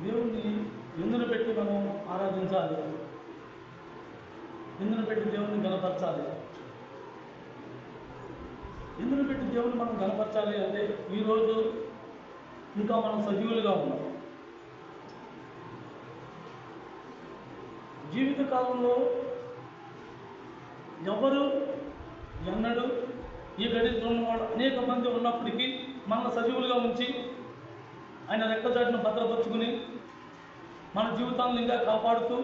దేవుణ్ణి ఎందును పెట్టి మనం ఆరాధించాలి, ఎందును పెట్టి దేవుణ్ణి గణపరచాలి. ఎందును పెట్టి దేవుణ్ణి మనం గణపరచాలి అంటే ఈరోజు ఇంకా మనం సజీవులుగా ఉన్నాం. జీవితకాలంలో ఎవరు ఎన్నడూ ఈ గడిలో ఉన్నవాడు అనేక మంది ఉన్నప్పటికీ మన సజీవులుగా ఉంచి ఆయన రెక్కచాటును భద్రపరుచుకుని మన జీవితాలను ఇంకా కాపాడుతూ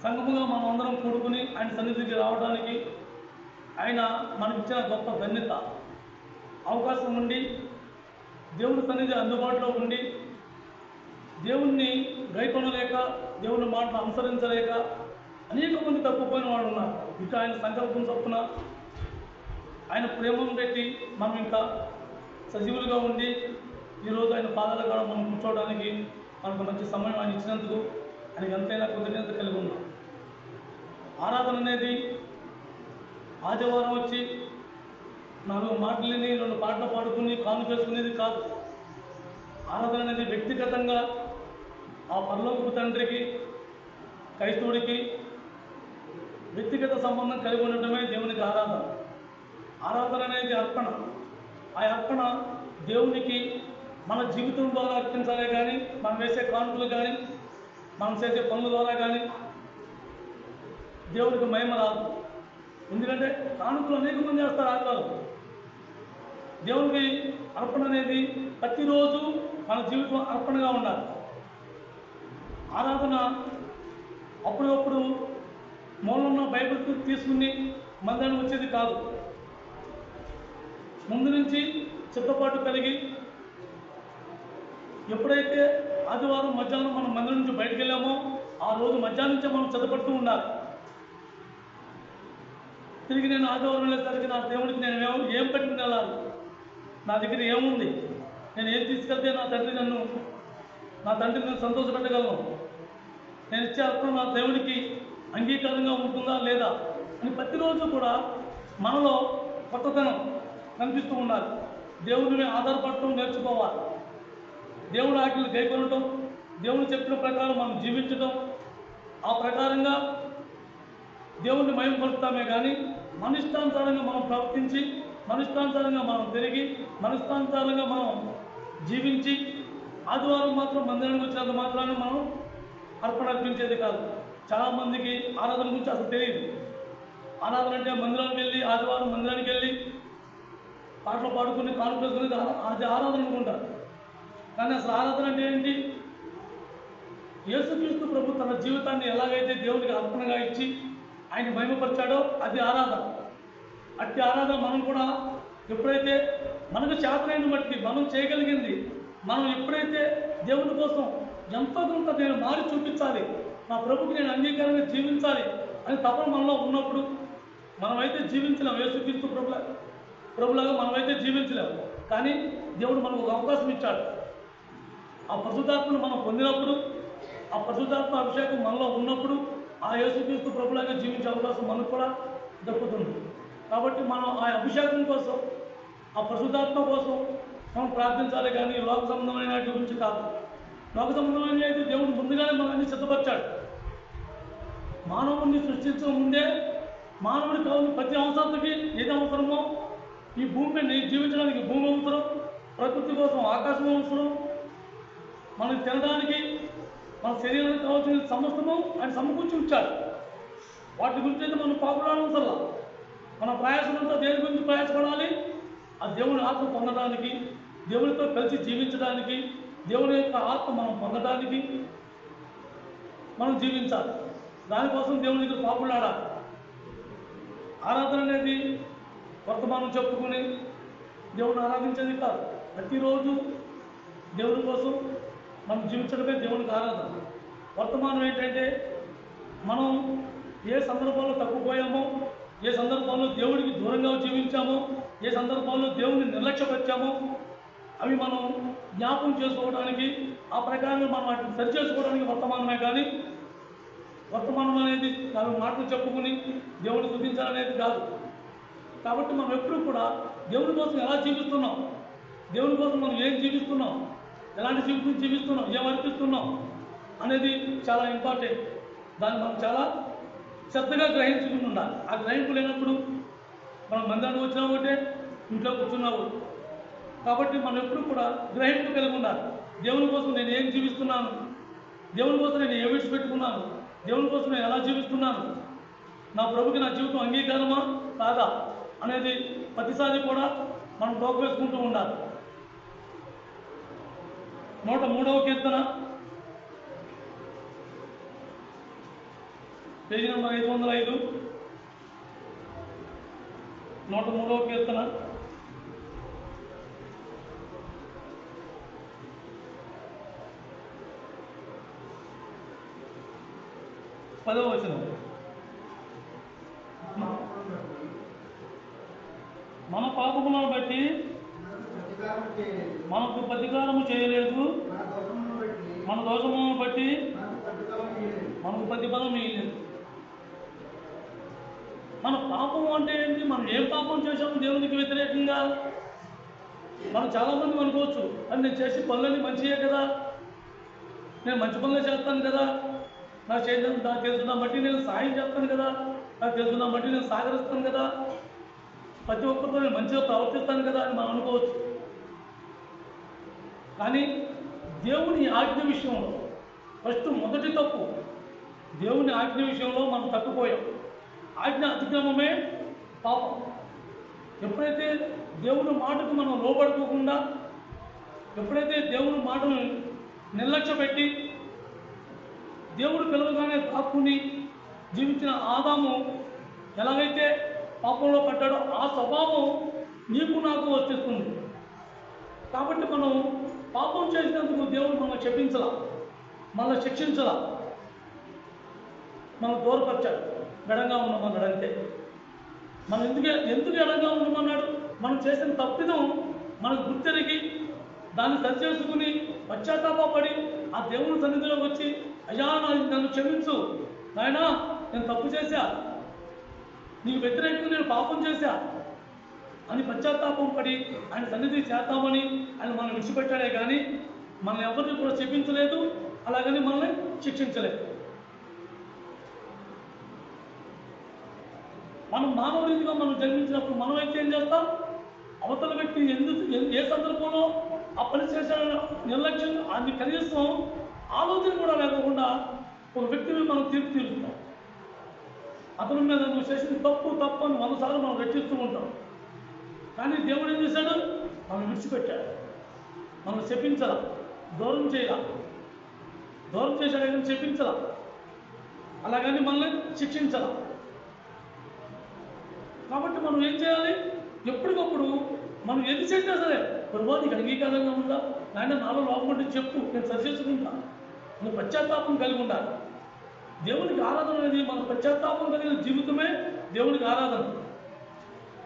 సంఘముగా మనం అందరం కూడుకుని ఆయన సన్నిధికి రావడానికి ఆయన మనకిచ్చిన గొప్ప ధన్యత. అవకాశం ఉండి దేవుని సన్నిధి అందుబాటులో ఉండి దేవుణ్ణి గైకొనలేక దేవుని మాటను అనుసరించలేక అనేక మంది తప్పిపోయిన వాళ్ళు ఉన్నారు. ఇంకా ఆయన సంకల్పం చొప్పున ఆయన ప్రేమను పెట్టి మనం ఇంకా సజీవులుగా ఉండి ఈరోజు ఆయన పాదాల కాడ మనం కూర్చోవడానికి మనకు మంచి సమయం ఆయన ఇచ్చినందుకు ఆయనకి ఎంతైనా కృతజ్ఞత కలిగి ఉన్నాం. ఆరాధన అనేది ఆదివారం వచ్చి 4 మాటలని 2 పాటలు పాడుకుని కాను చేసుకునేది కాదు. ఆరాధన అనేది వ్యక్తిగతంగా ఆ పరలోకపు తండ్రికి క్రైస్తవుడికి వ్యక్తిగత సంబంధం కలిగి ఉండటమే దేవునికి ఆరాధన. ఆరాధన అనేది అర్పణ. ఆ అర్పణ దేవునికి మన జీవితం ద్వారా అర్పించాలే కానీ మనం వేసే కానుకలు కానీ మనం చేసే పనుల ద్వారా కానీ దేవునికి మహిమ రాదు. ఎందుకంటే కానుకలు అనేక మంది చేస్తారు ఆదివారం. దేవునికి అర్పణ అనేది ప్రతిరోజు మన జీవితం అర్పణగా ఉండాలి. ఆరాధన అప్పుడప్పుడు మూలంలో బైబిల్ తీసుకుని మందిరానికి వచ్చేది కాదు. ముందు నుంచి చిత్తపాటు కలిగి ఎప్పుడైతే ఆదివారం మధ్యాహ్నం మనం మందిరం నుంచి బయటకు వెళ్ళామో ఆ రోజు మధ్యాహ్నం నుంచే మనం చిత్తపడుతూ ఉండాలి. తిరిగి నేను ఆదివారం వెళ్ళేసరికి నా దేవుడికి నేను ఏం పట్టుకుని వెళ్ళాలి, నా దగ్గర ఏముంది, నేను ఏం తీసుకెళ్తే నా తండ్రిని నేను సంతోషపెట్టగలను, నేను ఇచ్చే అర్థం నా దేవుడికి అంగీకారంగా ఉంటుందా లేదా అని ప్రతిరోజు కూడా మనలో కొత్తతనం కనిపిస్తూ ఉండాలి. దేవుడిని ఆధారపడటం నేర్చుకోవాలి. దేవుడి ఆజ్ఞలు గైకొనటం, దేవుడు చెప్పిన ప్రకారం మనం జీవించటం, ఆ ప్రకారంగా దేవుణ్ణి మహిమపరుస్తామే కానీ మన ఇష్టానుసారంగా మనం ప్రవర్తించి మన ఇష్టానుసారంగా మనం తిరిగి మన ఇష్టానుసారంగా మనం జీవించి ఆదివారం మాత్రం మందిరానికి వచ్చినంత మాత్రాన్ని మనం అర్పణ అర్పించేది కాదు. చాలామందికి ఆరాధన గురించి అసలు తెలియదు. ఆరాధన అంటే మందిరానికి వెళ్ళి ఆదివారం మందిరానికి వెళ్ళి పాటలు పాడుకుని కానుకలు అది ఆరాధన అనుకుంటారు. కానీ అసలు ఆరాధన అంటే ఏంటి? యేసుక్రీస్తు ప్రభు తన జీవితాన్ని ఎలాగైతే దేవునికి అర్పణగా ఇచ్చి ఆయన మహిమపరిచాడో అది ఆరాధన. అట్టి ఆరాధన మనం కూడా ఎప్పుడైతే మనకు చేతనైన బట్టి మనం చేయగలిగింది మనం ఎప్పుడైతే దేవుని కోసం ఎంతో కొంత నేను మారి చూపించాలి, నా ప్రభుకి నేను అంగీకారంగా జీవించాలి అని తపన మనలో ఉన్నప్పుడు మనమైతే జీవించలేము. యేసుక్రీస్తు ప్రభులాగా మనమైతే జీవించలేము. కానీ దేవుడు మనకు ఒక అవకాశం ఇచ్చాడు. ఆ పరిశుద్ధాత్మను మనం పొందినప్పుడు, ఆ పరిశుద్ధాత్మ అభిషేకం మనలో ఉన్నప్పుడు ఆ యేసుక్రీస్తు ప్రభులాగా జీవించే అవకాశం మనకు కూడా దక్కుతుంది. కాబట్టి మనం ఆ అభిషేకం కోసం, ఆ పరిశుద్ధాత్మ కోసం మనం ప్రార్థించాలి. కానీ లోక సంబంధమైన వాటి గురించి కాదు. లోక సంబంధమైన అయితే దేవుడు ముందుగానే మనల్ని సిద్ధపరిచాడు. మానవుడిని సృష్టించక ముందే మానవుడికి కావాల్సిన ప్రతి అవసరానికి ఏది అవసరమో, ఈ భూమిని జీవించడానికి భూమి అవసరం, ప్రకృతి కోసం ఆకాశం అవసరం, మనకి తినడానికి మన శరీరానికి కావాల్సిన సమస్తము ఆయన సమకూర్చి ఉంచాడు. వాటి గురించి అయితే మనం పాపులాడవసరలా. మన ప్రయాసం అంతా దేని గురించి ప్రయాసపడాలి? ఆ దేవుని ఆత్మ పొందడానికి, దేవునితో కలిసి జీవించడానికి, దేవుని యొక్క ఆత్మ మనం పొందడానికి మనం జీవించాలి. దానికోసం దేవుని దగ్గర పాపులాడాలి. ఆరాధన అనేది వర్తమానం చెప్పుకుని దేవుని ఆరాధించేది కాదు. ప్రతిరోజు దేవుని కోసం మనం జీవించడమే దేవునికి ఆరాధన. వర్తమానం ఏంటంటే మనం ఏ సందర్భంలో తప్పిపోయామో, ఏ సందర్భంలో దేవుడికి దూరంగా జీవించామో, ఏ సందర్భంలో దేవుడిని నిర్లక్ష్యపరిచామో అవి మనం జ్ఞాపకం చేసుకోవడానికి, ఆ ప్రకారంగా మనం వాటిని సరి చేసుకోవడానికి వర్తమానమే. కానీ వర్తమానం అనేది నాలుగు మాటలు చెప్పుకుని దేవుడిని స్తుతించాలనేది కాదు. కాబట్టి మనం ఎప్పుడూ కూడా దేవుని కోసం ఎలా జీవిస్తున్నాం, దేవుని కోసం మనం ఏం జీవిస్తున్నాం, ఎలాంటి జీవితం జీవిస్తున్నాం, ఏం అర్పిస్తున్నాం అనేది చాలా ఇంపార్టెంట్. దాన్ని మనం చాలా శ్రద్ధగా గ్రహించుకుని ఉండాలి. ఆ గ్రహింపు లేనప్పుడు మనం మందిరానికి వచ్చినాము అంటే ఇంట్లో కూర్చున్నావు. కాబట్టి మనం ఎప్పుడు కూడా గ్రహింపు కలిగి ఉండాలి. దేవుని కోసం నేను ఏం జీవిస్తున్నాను, దేవుని కోసం నేను ఏ విడిచిపెట్టుకున్నాను, దేవుని కోసం నేను ఎలా జీవిస్తున్నాను, నా ప్రభుకి నా జీవితం అంగీకారమా కాదా అనేది ప్రతిసారి కూడా మనం డోక వేసుకుంటూ ఉండాలి. 103వ కీర్తన పేజీ నెంబర్ 505. 103వ కీర్తన 10వ వచనం. మన పాపములను బట్టి మనకు ప్రతీకారము చేయలేదు, మన దోషములను బట్టి మనకు ప్రతిఫలం ఇయ్యలేదు. మన పాపం అంటే ఏంటి? మనం ఏం పాపం చేశాము దేవునికి వ్యతిరేకంగా? మనం చాలామంది అనుకోవచ్చు, అని నేను చేసే పనులన్నీ మంచియే కదా, నేను మంచి పనులే చేస్తాను కదా, నాకు తెలుసున్న బట్టి నేను సాయం చేస్తాను కదా, నాకు తెలుసున్న బట్టి నేను సహకరిస్తాను కదా, ప్రతి ఒక్కరితో నేను మంచిగా ప్రవర్తిస్తాను కదా అని మనం అనుకోవచ్చు. కానీ దేవుని ఆజ్ఞ విషయంలో మొదటి తప్పు, దేవుని ఆజ్ఞ విషయంలో మనం తప్పిపోయాం. ఆజ్ఞ అతిక్రమమే పాపం. ఎప్పుడైతే దేవుని మాటకు మనం లోబడుకోకుండా, ఎప్పుడైతే దేవుని మాటను నిర్లక్ష్య పెట్టి దేవుడు పిలవగానే దాక్కుని జీవించిన ఆదాము ఎలాగైతే పాపంలో పడ్డాడో ఆ స్వభావం నీకు నాకు వచ్చేస్తుంది. కాబట్టి మనం పాపం చేసినందుకు దేవుడు మనం క్షమించలా, మనల్ని శిక్షించలా, మనం దూరపరిచాడు, ఎడంగా ఉండమన్నాడు. అంతే. మనం ఎందుకు ఎడంగా ఉండమన్నాడు? మనం చేసిన తప్పిదం మనకు గుర్తెరిగి దాన్ని సరిచేసుకుని పశ్చాత్తాపడి ఆ దేవుని సన్నిధిలోకి వచ్చి, అయ్యా నన్ను క్షమించు నాయనా, నేను తప్పు చేశా, నీకు వ్యతిరేకంగా నేను పాపం చేశా అని పశ్చాత్తాపం పడి ఆయన సన్నిధి చేద్దామని ఆయన మనం విడిచిపెట్టాడే కానీ మనల్ని ఎవరిని కూడా శిక్షించలేదు, అలాగని మనల్ని శిక్షించలేదు. మనం మానవ రీతిగా మనం జన్మించినప్పుడు మనం అయితే ఏం చేస్తాం? అవతల వ్యక్తి ఏ సందర్భంలో ఆ పని చేశాడో నిర్లక్ష్యం, అది కనీసం ఆలోచన కూడా లేకుండా ఒక వ్యక్తిని మనం తీరుస్తాం. అతని మీద నువ్వు చేసిన తప్పు అని 100 సార్లు మనం రక్షిస్తూ ఉంటాం. కానీ దేవుడు ఏం చేశాడు? మనం విడిచిపెట్టాడు, మనం శపించాల, దూరం చేయాల, దూరం చేశాడు కానీ శపించాల, అలాగని మనల్ని శిక్షించాల. కాబట్టి మనం ఏం చేయాలి? ఎప్పటికప్పుడు మనం ఏది చేసినా సరే, ప్రభువా నీకు అంగీకారంగా ఉందా, నాయన నాలో లోపం ఉంటే చెప్పు, నేను సరిచేసుకుంటా, నువ్వు పశ్చాత్తాపం కలిగి ఉండాలి. దేవునికి ఆరాధన అనేది మన పశ్చాత్తాపం కలిగిన జీవితమే దేవునికి ఆరాధన.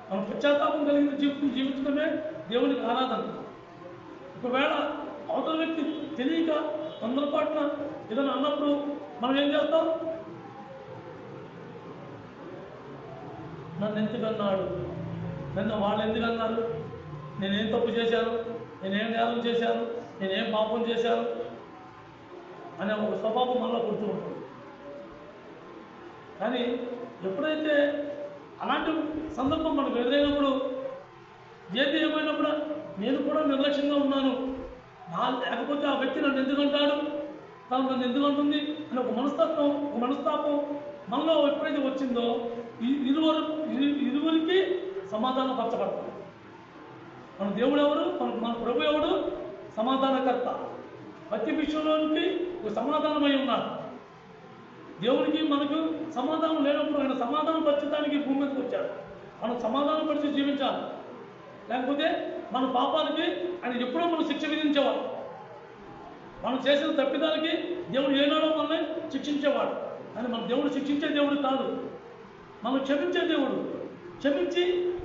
మనం పశ్చాత్తాపం కలిగిన జీవితం జీవించడమే దేవునికి ఆరాధన. ఒకవేళ అవతల వ్యక్తి తెలియక తొందరపాటున ఏదైనా అన్నప్పుడు మనం ఏం చేస్తాం? నన్ను ఎందుకు అన్నాడు, నన్ను వాళ్ళు ఎందుకు అన్నారు, నేనేం తప్పు చేశాను, నేనేం నేరం చేశాను, నేనేం పాపం చేశాను అనే ఒక స్వభావం మనలో పుడుతూ ఉంటుంది. కానీ ఎప్పుడైతే అలాంటి సందర్భం మనకు ఎదురైనప్పుడు, ఏది ఏమైనప్పుడు నేను కూడా నిర్లక్ష్యంగా ఉన్నాను, లేకపోతే ఆ వ్యక్తి నన్ను ఎందుకు అంటాడు, తను నన్ను ఎందుకు అంటుంది అని ఒక మనస్తాపం మనలో ఎప్పుడైతే వచ్చిందో ఇరువురికి సమాధానం పరచబడతాం. మన దేవుడు ఎవరు? మన ప్రభు ఎవడు? సమాధానకర్త. ప్రతి విషయంలోనికి ఒక సమాధానమై ఉన్నాడు. దేవునికి మనకు సమాధానం లేనప్పుడు ఆయన సమాధానం పరచడానికి భూమి మీదకి వచ్చాడు. మనం సమాధానం పరిచి జీవించాలి. లేకపోతే మన పాపాలకి ఆయన ఎప్పుడో మనం శిక్ష విధించేవాడు. మనం చేసిన తప్పిదాలకి దేవుడు ఏనాడో మనల్ని శిక్షించేవాడు. కానీ మన దేవుడు శిక్షించే దేవుడు కాదు, మనం క్షమించే దేవుడు. క్షమించి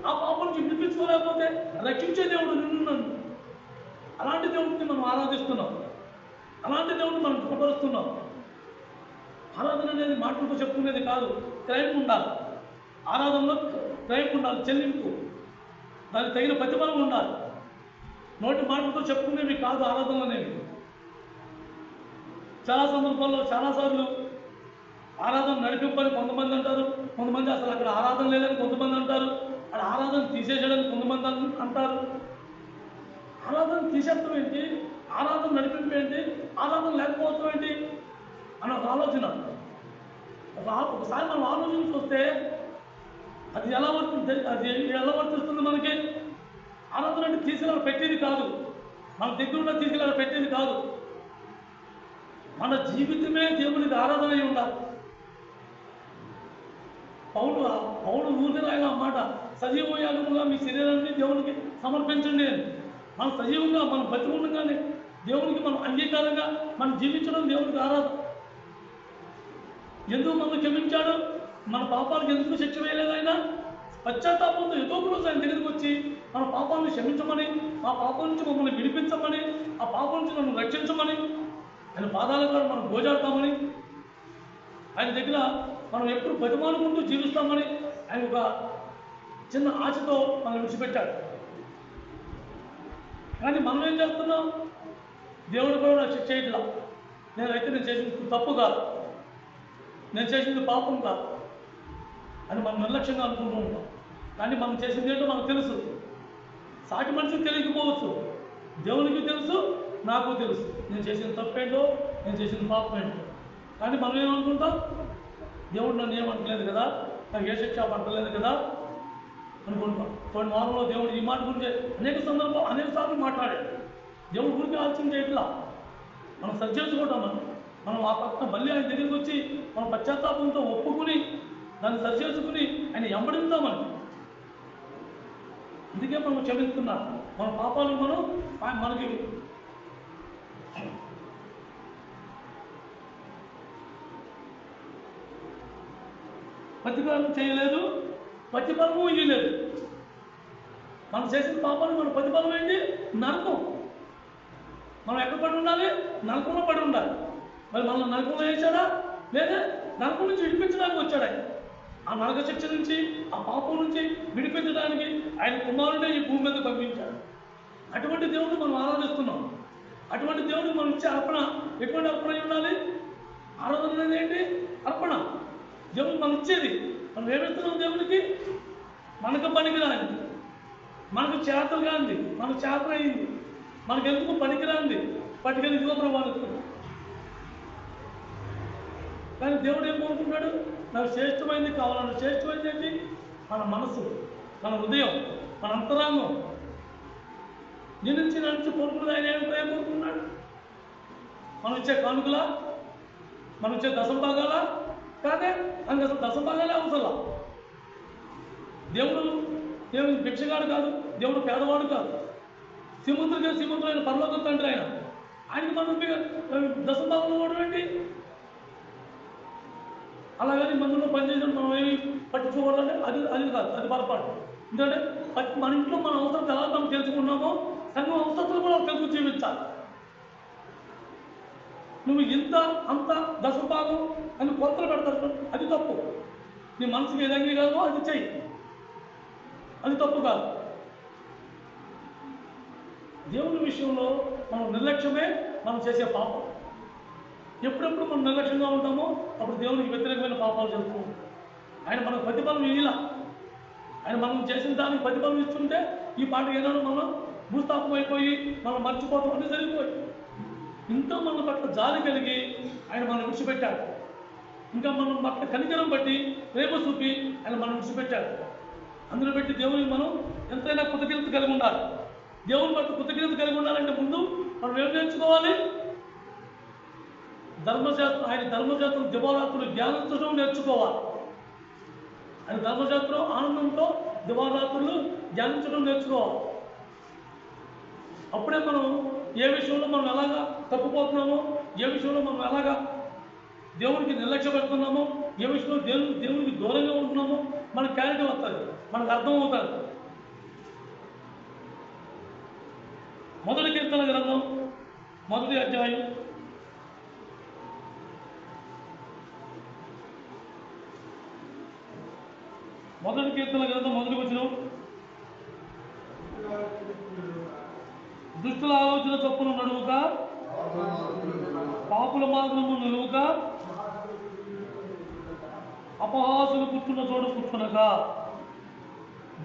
ఆ పాపం నుంచి విడిపించుకోలేకపోతే రక్షించే దేవుడు నిన్ను నన్ను. అలాంటి దేవుడిని మనం ఆరాధిస్తున్నాం, అలాంటి దేవుడిని మనం కనపరుస్తున్నాం. ఆరాధన అనేది మాటలతో చెప్పుకునేది కాదు, క్రైమ్ ఉండాలి. ఆరాధనలో క్రైమ్ ఉండాలి, చెల్లింపు, దానికి తగిన ప్రతిఫలం ఉండాలి. నోటి మాటలతో చెప్పుకునేవి కాదు ఆరాధనలు అనేవి. చాలా సందర్భాల్లో చాలాసార్లు ఆరాధన నడిపింపని కొంతమంది అంటారు, కొంతమంది అసలు అక్కడ ఆరాధన లేదని కొంతమంది అంటారు, అక్కడ ఆరాధన తీసేసాడని కొంతమంది అంటారు. ఆరాధన తీసేస్తాం ఏంటి, ఆరాధన నడిపింపు ఏంటి, ఆరాధన లేకపోవడం ఏంటి అని ఒక ఆలోచన. ఒకసారి మనం ఆలోచించి వస్తే అది ఎలా వర్తిస్తుంది మనకి. ఆరాధన అంటే తీసుకెళ్ళి పెట్టేది కాదు, మన దగ్గర ఉన్న తీసుకెళ్ళి పెట్టేది కాదు. మన జీవితమే దేవునికి ఆరాధన అయి ఉండాలి. పౌలు ఊరిని రాయగా మాట, సజీవ యాగముగా మీ శరీరాన్ని దేవునికి సమర్పించండి అని. మనం సజీవంగా మనం బతికుండగానే దేవునికి మనం అంగీకారంగా మనం జీవించడం దేవునికి ఆరాధన. ఎందుకు మనం క్షమించాడు, మన పాపాలకు ఎందుకు శిక్ష వేయలేదు ఆయన? పశ్చాత్తాపంతో ఏదో ఒక రోజు ఆయన దగ్గరికి వచ్చి మన పాపాలను క్షమించమని, మా పాపం నుంచి మమ్మల్ని విడిపించమని, ఆ పాపం నుంచి నన్ను రక్షించమని, ఆయన పాదాల కాడ మనం గోజాడతామని, ఆయన దగ్గర మనం ఎప్పుడు బతిమాలుకుంటూ జీవిస్తామని ఆయన ఒక చిన్న ఆశతో మనం విడిచిపెట్టాడు. కానీ మనం ఏం చేస్తున్నాం? దేవుడు కూడా నాకు శిక్ష చేయట్లా, నేను చేసింది తప్పు కాదు, నేను చేసింది పాపం కాదు అని మనం నిర్లక్ష్యంగా అనుకుంటూ ఉంటాం. కానీ మనం చేసింది ఏంటో మనకు తెలుసు. సాటి మనిషికి తెలియకపోవచ్చు, దేవునికి తెలుసు, నాకు తెలుసు నేను చేసిన తప్పేంటో, నేను చేసిన పాపం ఏంటో. కానీ మనం ఏమనుకుంటాం? దేవుడు నన్ను ఏమంటలేదు కదా, నాకు ఏ శిక్ష పడతలేదు కదా అనుకుంటాం. కొన్ని వారంలో దేవుడు ఈ మాట గురించి అనేక సార్లు మాట్లాడాడు. దేవుడు గురించి ఆలోచన చేయట్లా, మనం సరిచేసుకోవటం. మనం ఆ పక్కన మళ్ళీ ఆయన దగ్గరికి వచ్చి మనం పశ్చాత్తాపంతో ఒప్పుకుని దాన్ని సరిచేసుకుని ఆయన ఎంబడిస్తామని. అందుకే మనం క్షమిస్తున్నాం. మన పాపాలు మనకి ప్రతిఫలం చేయలేదు, ప్రతిఫలము ఇయ్యలేదు. మనం చేసిన పాపాలు మన ప్రతిఫలం ఏంటి? నరకం. మనం ఎక్కడ పడి ఉండాలి? నరకంలో పడి ఉండాలి. మరి మనం నరకంలో వేసాడా? లేదా నరకం నుంచి విడిపించడానికి వచ్చాడు ఆయన. ఆ నరక శిక్ష నుంచి, ఆ పాపం నుంచి విడిపించడానికి ఆయన కుమారుడే ఈ భూమి మీద పంపించాడు. అటువంటి దేవుడు మనం ఆరాధిస్తున్నాం. అటువంటి దేవుడికి మనం ఇచ్చే అర్పణ ఎటువంటి అర్పణ ఉండాలి? ఆరాధన అనేది ఏంటి? అర్పణ. దేవుడు మనం ఇచ్చేది. మనం ఏమిస్తున్నాం దేవుడికి? మనకు పనికిరాంది, మనకు చేతలు కాంది, మనకు చేతలు అయింది, మనకు ఎందుకు పనికిరాంది పట్టుకెళ్ళి ప్రభావిస్తున్నాం. కానీ దేవుడు ఏం కోరుకుంటాడు? నాకు శ్రేష్టమైనది కావాలన్నా. శ్రేష్టమైనది ఏంటి? మన మనసు, మన హృదయం, మన అంతరాంగం. నీ నుంచి నడిచి కోరుకున్నది ఆయన ఏం కోరుకున్నాడు? మనం ఇచ్చే కానుకలా, మనం ఇచ్చే దశంభాగాల కాదే. అందుకు అసలు దశంభాగాలే అవసరం. దేవుడు భిక్షగాడు కాదు, దేవుడు పేదవాడు కాదు, శ్రీమంతుడైన పరలోక తండ్రి ఆయన. ఆయనకి మనం దశంభాగంలో కూడా ఏంటి? అలాగని మందులో పనిచేయడం మనం ఏమి పట్టించుకోవాలంటే అది కాదు, అది పొరపాటు. ఎందుకంటే మన ఇంట్లో మన అవసరం ఎలా మనం తెలుసుకున్నామో సంఘం అవసరాలు కూడా తెలుసు జీవించాలి. నువ్వు ఇంత అంత దశభాగం అని కొలతలు పెడతారు, అది తప్పు. నీ మనసుకి ఏదంగా కాదో అది చెయ్యి, అది తప్పు కాదు. దేవుని విషయంలో మనం నిర్లక్ష్యమే మనం చేసే పాపం. ఎప్పుడెప్పుడు మనం నిర్లక్ష్యంగా ఉంటామో అప్పుడు దేవునికి వ్యతిరేకమైన పాపాలు చేస్తాం. ఆయన మనకు ప్రతిఫలం ఇయ్యాల. ఆయన మనం చేసిన దానికి ప్రతిఫలం ఇస్తుంటే ఈ పాట ఏనాడు మనం భూస్థాపం అయిపోయి మనం మర్చిపోతాం అని జరిగిపోయి. ఇంకా మన పట్ల జాలి కలిగి ఆయన మనం విడిచిపెట్టాడు. ఇంకా మనం పట్ల కనికరం బట్టి ప్రేమ చూపి ఆయన మనం విడిచిపెట్టాడు. అందులో పెట్టి దేవుని మనం ఎంతైనా కృతజ్ఞత కలిగి ఉండాలి. దేవుని పట్ల కృతజ్ఞత కలిగి ఉండాలంటే ముందు మనం ఏం నేర్చుకోవాలి? ఆయన ధర్మశాస్త్రం దివారాత్రులు ధ్యానించడం నేర్చుకోవాలి. ఆయన ధర్మశాస్త్రం ఆనందంతో దివారాత్రులు ధ్యానించడం నేర్చుకోవాలి. అప్పుడే మనం ఏ విషయంలో మనం ఎలాగా తప్పుపోతున్నామో, ఏ విషయంలో మనం ఎలాగా దేవునికి నిర్లక్ష్య పెడుతున్నామో, ఏ విషయంలో దేవునికి దూరంగా ఉంటున్నామో మనకు క్లారిటీ వస్తుంది, మనకు అర్థం అవుతుంది. మొదటి కీర్తన గ్రంథం 1వ అధ్యాయం 1వ కీర్తన గ్రంథం 1వ వచనం. దుష్టుల ఆలోచన చొప్పున నడువుక, పాపుల మార్గము నిలువుక, అపహాసులు కూర్చున్న చోట కూర్చునక.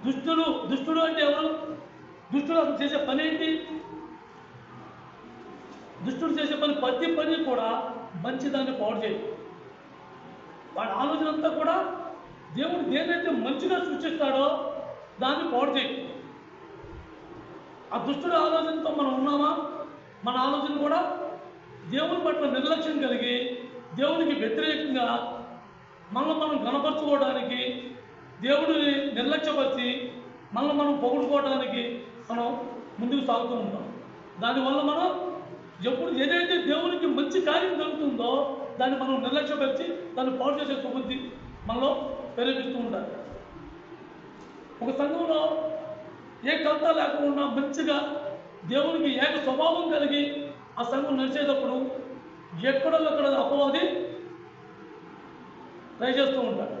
దుష్టుడు అంటే ఎవరు? దుష్టుడు అసలు చేసే పని ఏంటి? దుష్టుడు చేసే పని ప్రతి పని కూడా మంచిదాన్ని పాడు చేయదు. వాడి ఆలోచన అంతా కూడా దేవుడు దేనైతే మంచిగా సృష్టిస్తాడో దాన్ని పాడు చేయదు. ఆ దుష్టుడి ఆలోచనతో మనం ఉన్నామా? మన ఆలోచన కూడా దేవుని పట్ల నిర్లక్ష్యం కలిగి దేవునికి వ్యతిరేకంగా మనం గణపరచుకోవడానికి, దేవుడిని నిర్లక్ష్యపరిచి మనం పొగుడుకోవడానికి మనం ముందుకు సాగుతూ ఉంటాం. దానివల్ల మనం ఎప్పుడు ఏదైతే దేవునికి మంచి కార్యం జరుగుతుందో దాన్ని మనం నిర్లక్ష్యపరిచి దాన్ని పాడు చేసే సుబుద్ధి మనలో ప్రేరేపిస్తూ ఉంటారు. ఒక సంఘంలో ఏ కలత లేకుండా మంచిగా దేవునికి ఏక స్వభావం కలిగి ఆ సంఘం నడిచేటప్పుడు ఎక్కడొక్కడ అపవాది ట్రై చేస్తూ ఉంటాడు.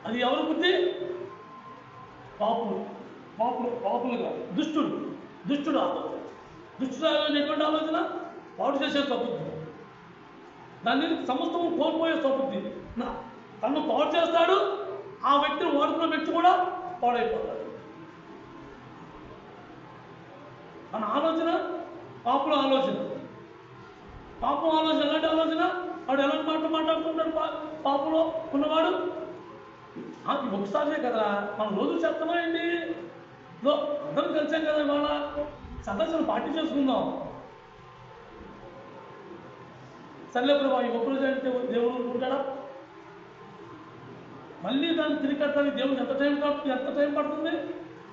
అది ఎవరి బుద్ధి? పాపులు కాదు, దుష్టుడు ఆలోచన. దుష్టుడు ఆలోచన ఎటువంటి ఆలోచన? పాడు చేసే స్వబుద్ధి, దాన్ని సమస్తము కోల్పోయే స్వబుద్ధి. తను పాడు చేస్తాడు, ఆ వ్యక్తిని వాడుకున్న వ్యక్తి కూడా పాడైపోతాడు. మన ఆలోచన పాపుల ఆలోచన. పాపం ఆలోచన ఎలాంటి ఆలోచన? వాడు ఎలాంటి మాట్లాడుతుంటాడు పాపంలో ఉన్నవాడు? అది ఒకసారే కదా, మనం రోజు చేస్తామా ఏంటి? అందరం కలిసాం కదా, ఇవాళ సదస్సును పార్టీ చేసుకుందాం. సర్లే ప్రభా, ఈ ఒక్కరోజు అంటే దేవుడు ఉంటాడా? మళ్ళీ దాన్ని తిరిగట్టడానికి దేవుడు ఎంత టైం పడుతుంది?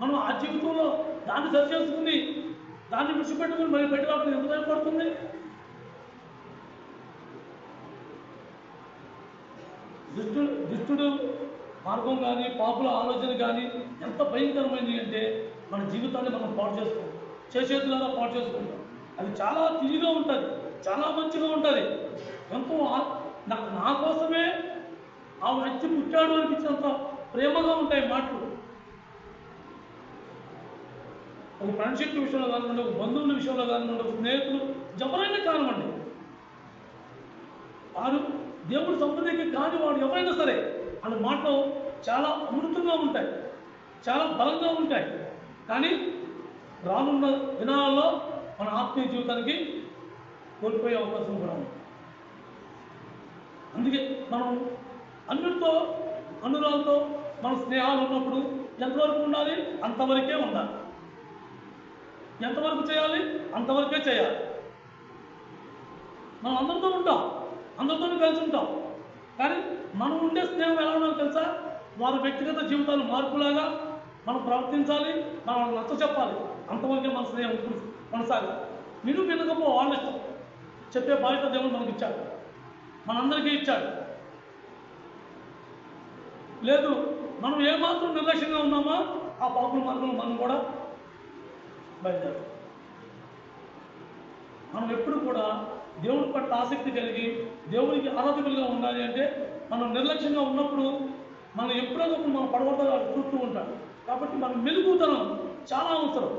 మనం ఆ జీవితంలో దాన్ని సరి చేసుకుని దాన్ని విడిచిపెట్టుకుని మళ్ళీ పెట్టుకోవడానికి ఎంత టైం పడుతుంది? దుష్టుడు మార్గం కానీ పాపుల ఆలోచన కానీ ఎంత భయంకరమైనది అంటే మన జీవితాన్ని మనం పాడు చేసుకుంటాం, చేసేతులాగా పాడు చేసుకుంటాం. అది చాలా తిరిగిగా ఉంటుంది, చాలా మంచిగా ఉంటుంది. ఎంతో నా కోసమే ఆ వ్యక్తి పుట్టాడు అనిపించినంత ప్రేమగా ఉంటాయి మాటలు. ఒక ఫ్రెండ్షిప్ విషయంలో కానివ్వండి, ఒక బంధువుల విషయంలో కానివ్వండి, ఒక స్నేహితులు ఎవరైనా కానివ్వండి, వారు దేవుడు సంపదకి కాని వాడు ఎవరైనా సరే వాళ్ళ మాటలు చాలా అమృతంగా ఉంటాయి, చాలా బలంగా ఉంటాయి. కానీ రానున్న దినాలలో మన ఆత్మీయ జీవితానికి కోల్పోయే అవకాశం కూడా ఉంది. అందుకే మనం అన్నిటితో అనురాలతో మన స్నేహాలు ఉన్నప్పుడు ఎంతవరకు ఉండాలి? అంతవరకే ఉండాలి. ఎంతవరకు చేయాలి? అంతవరకే చేయాలి. మనం అందరితో ఉంటాం, అందరితో కలిసి ఉంటాం. కానీ మనం ఉండే స్నేహం ఎలా ఉండాలో తెలుసా? వారి వ్యక్తిగత జీవితాలు మార్పులాగా మనం ప్రవర్తించాలి, మనం నచ్చ చెప్పాలి. అంతవరకే మన స్నేహం కొనసాగాలి. వినకపో వాళ్ళ ఇష్టం. చెప్పే బాధ్యత దేవుడు మనకి ఇచ్చాడు, మనందరికీ ఇచ్చాడు. లేదు, మనం ఏమాత్రం నిర్లక్ష్యంగా ఉన్నామా ఆ పాపుల మార్గంలో మనం కూడా బయలుదేరాం. మనం ఎప్పుడు కూడా దేవుడి పట్ల ఆసక్తి కలిగి దేవుడికి ఆరాధకులుగా ఉండాలి అంటే మనం నిర్లక్ష్యంగా ఉన్నప్పుడు మనం ఎప్పుడొకప్పుడు మనం పడగొట్టాలి చూస్తూ ఉంటాం. కాబట్టి మన మెలుగుతనం చాలా అవసరం.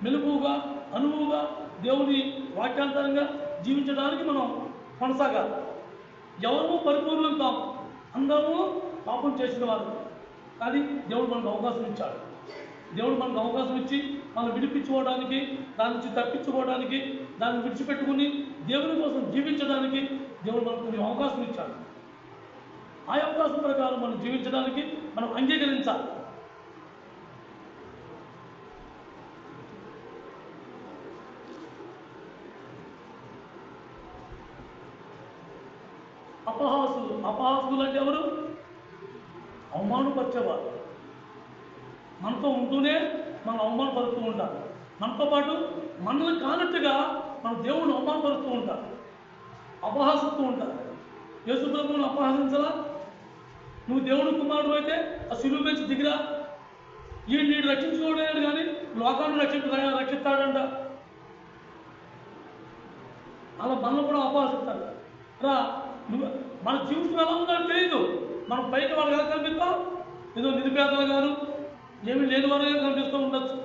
మెలుగుగా అనువుగా దేవుడి వాక్యాంతరంగా జీవించడానికి మనం కొనసాగాలి. ఎవరూ పరిపూర్ణం కాము, అందరూ పాపం చేసిన వారు. కానీ దేవుడు మనకు అవకాశం ఇచ్చాడు. దేవుడు మనకు అవకాశం ఇచ్చి మనం విడిపించుకోవడానికి, దాని నుంచి తప్పించుకోవడానికి, దాన్ని విడిచిపెట్టుకుని దేవుని కోసం జీవించడానికి దేవుడు మనకు కొన్ని అవకాశం ఇచ్చాడు. ఆ అవకాశం ప్రకారం మనం జీవించడానికి మనం అంగీకరించాలి. అపహాసులు అంటే ఎవరు? అవమానపరిచేవారు. మనతో ఉంటూనే మనం అవమానపరుస్తూ ఉంటారు. మనతో పాటు మనల్ని కానట్టుగా మన దేవుడిని అవమానపరుస్తూ ఉంటారు, అపహాసిస్తూ ఉంటారు. యేసు ప్రభువును అపహసించలా? నువ్వు దేవుడు కుమారుడు అయితే ఆ శిలువ నుంచి దిగిరా, ఈ నీడు రక్షించుకోవడం కానీ లోకాన్ని రక్షిస్తాడంట. అలా మనల్ని కూడా అపహసిస్తారు. రా, నువ్వు మన జీవితం ఎలా ఉందో తెలియదు. మనం పైకి వాళ్ళు ఎలా కనిపిస్తాం? ఏదో నిరుపేదలు గాను, ఏమీ లేని వారుగా కనిపిస్తూ ఉండొచ్చు.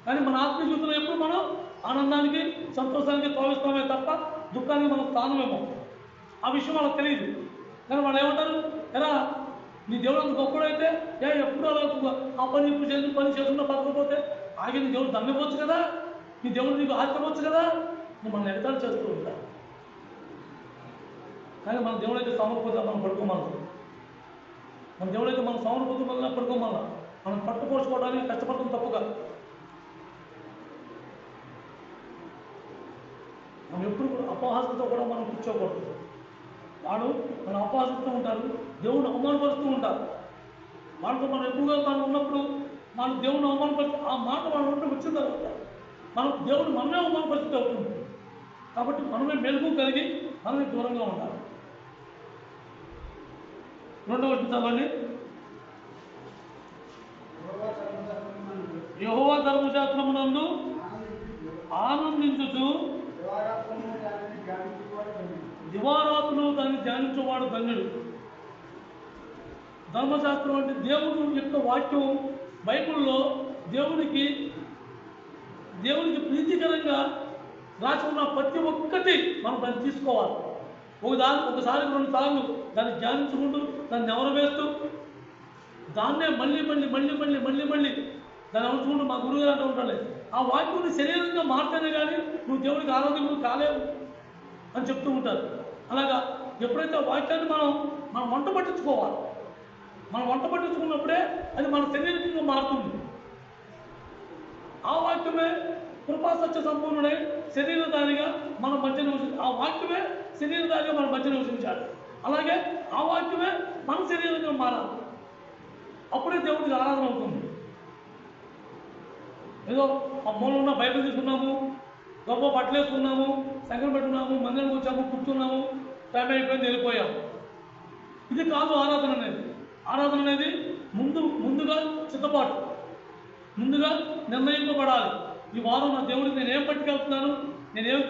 కానీ మన ఆత్మీయ జీవితంలో ఎప్పుడు మనం ఆనందానికి సంతోషానికి తోవిస్తామే తప్ప దుఃఖానికి మనం స్థానమేమో ఆ విషయం వాళ్ళకి తెలియదు. కానీ వాళ్ళు ఏమంటారు, ఎలా నీ దేవుడు అంత గొప్పడైతే ఎప్పుడు అలా ఆ పని ఇప్పుడు చేసి పని చేసుకున్నా పడకపోతే ఆగి నీ దేవుడు దమ్మిపోవచ్చు కదా, నీ దేవుడు నీకు ఆశ్చర్యవచ్చు కదా, నువ్వు మనం ఎగతాలు చేస్తూ ఉంటా. కానీ మన దేవుడైతే సమర్పద మనం పడుకోమన్నాం. మన దేవుడైతే మనం సమర్పద వల్ల పడుకోమన్నా మనం పట్టుకోసుకోవడానికి కష్టపడటం తప్పుగా. మనం ఎప్పుడు అపహాసంతో కూడా మనం కూర్చోకూడదు. వాడు మన అపహాసంతో ఉంటారు, దేవుడిని అవమానపరుస్తూ ఉంటారు. వాళ్ళతో మనం ఎక్కువగా మనం ఉన్నప్పుడు మన దేవుడిని అవమానపరిచి ఆ మాట వాళ్ళ నుండి వచ్చిన తర్వాత మనం దేవుడు మనమే అవమానపరిస్థితి అవుతుంది. కాబట్టి మనమే మెలుగు కలిగి మనమే దూరంగా ఉండాలి. రెండవ చదవండి. యెహోవా ధర్మశాస్త్రమునందు ఆనందించుచు దివారాత్రులు దాన్ని ధ్యానించేవాడు ధన్యుడు. ధర్మశాస్త్రం అంటే దేవుడు యొక్క వాక్యం. బైబిల్లో దేవునికి ప్రీతికరంగా రాసి ఉన్న ప్రతి ఒక్కటి మనం దాన్ని తీసుకోవాలి. ఒకసారి 2 సార్లు దాన్ని ధ్యానించుకుంటూ దాన్ని నెవరవేస్తూ దాన్నే మళ్ళీ దాన్ని అనుకుంటూ మా గురువు గారు అంటూ ఉంటాడు, ఆ వాక్యం శరీరంగా మారితేనే కానీ నువ్వు దేవుడికి ఆరోగ్యము కాలేవు అని చెప్తూ ఉంటారు. అలాగా ఎప్పుడైతే వాక్యాన్ని మనం వంట పట్టించుకోవాలి. మనం వంట పట్టించుకున్నప్పుడే అది మన శరీరంగా మారుతుంది. ఆ వాక్యమే కృపాసత్య సంపూర్ణుడై శరీరధారిగా మన మధ్య నివసించాలి. ఆ వాక్యమే శరీరధారిగా మన మధ్య నివసించాలి. అలాగే ఆ వాక్యమే మన శరీరంగా మారాలి. అప్పుడే దేవుడికి ఆరాధన అవుతుంది. ఏదో ఆ మూల ఉన్న బైబిల్ తీసుకున్నాము, గొప్ప బట్టలు వేసుకున్నాము, సంగం పెట్టుకున్నాము, మందిరానికి వచ్చాము, కూర్చున్నాము, టైం అయిపోయింది, వెళ్ళిపోయాము. ఇది కాదు ఆరాధన అనేది. ఆరాధన అనేది ముందుగా సిద్ధపాటు, ముందుగా నిర్ణయింపబడాలి. ఈ వారం నా దేవుడికి నేనేం పట్టుకెళ్తున్నాను, నేనేం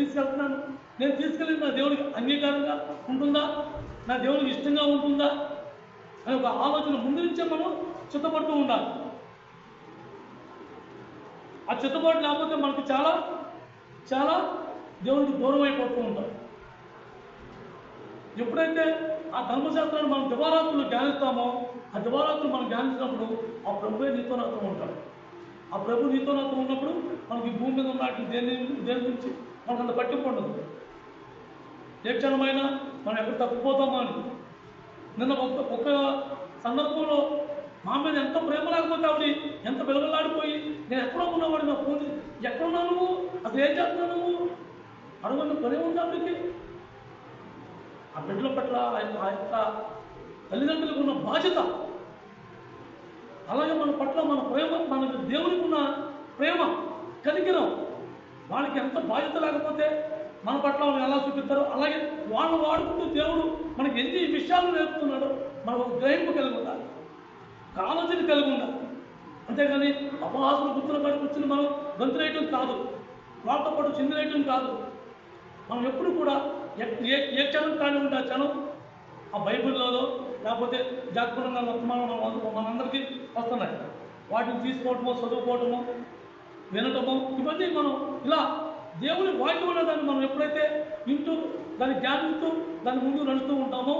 తీసుకెళ్తున్నాను, నేను తీసుకెళ్ళి నా దేవుడికి అంగీకారంగా ఉంటుందా, నా దేవుడికి ఇష్టంగా ఉంటుందా అని ఒక ఆలోచన ముందు నుంచే మనం సిద్ధపడుతూ ఉండాలి. ఆ చిత్తపాటు లేకపోతే మనకు చాలా దేవుడికి దూరం అయిపోతూ ఉంటాం. ఎప్పుడైతే ఆ ధర్మశాస్త్రాన్ని మనం దివారాత్రులు ధ్యానిస్తామో, ఆ దివారాత్రులు మనం ధ్యానించినప్పుడు ఆ ప్రభువే నీతో నాతో ఉంటాడు. ఆ ప్రభు నీతో నాతో ఉన్నప్పుడు మనకి భూమి మీద ఉన్న దేని గురించి మనకు అంత పట్టింపు ఉండదు. ఏ క్షణమైనా మనం ఎక్కడ తప్పిపోతామో అని. నిన్న ఒక సందర్భంలో మా మీద ఎంత ప్రేమ లేకపోతే ఆవిడ ఎంత వెలువలాడిపోయి నేను ఎక్కడో ఉన్నవాడు నా ఫోన్ ఎక్కడున్నావు నువ్వు, అసలు ఏం చేస్తున్నావు నువ్వు అడుగున్న పని ఉంది ఆవిడకి. ఆ బిడ్డల పట్ల ఆ యొక్క తల్లిదండ్రులకు ఉన్న బాధ్యత, అలాగే మన పట్ల మన ప్రేమ, మనకు దేవునికి ఉన్న ప్రేమ కనికిరం, వాళ్ళకి ఎంత బాధ్యత లేకపోతే మన పట్ల వాళ్ళు ఎలా చూపిస్తారో అలాగే వాళ్ళు వాడుకుంటూ దేవుడు మనకి ఎన్ని విషయాలు నేర్పుతున్నాడో మనకు ఒక గ్రహింపు కలిగి ఉండాలి, ఆలోచన కలిగి ఉండాలి. అంతేగాని అపహాసులు గుర్తుల పాటు కూర్చుని మనం గంతులేయటం కాదు, వాళ్ళతో పాటు చిందులేయటం కాదు. మనం ఎప్పుడు కూడా ఏ క్షణం కానీ ఉంటే ఆ క్షణం ఆ బైబిల్లోనో లేకపోతే జాగ్రత్తగా వర్తమానం మనందరికీ వస్తున్నాయి. వాటిని తీసుకోవటమో, చదువుకోవటమో, వినటమో, ఇవన్నీ మనం ఇలా దేవుని వాక్యం అనే దాన్ని మనం ఎప్పుడైతే వింటూ దాన్ని ధ్యానిస్తూ దాని ముందు నడుస్తూ ఉంటామో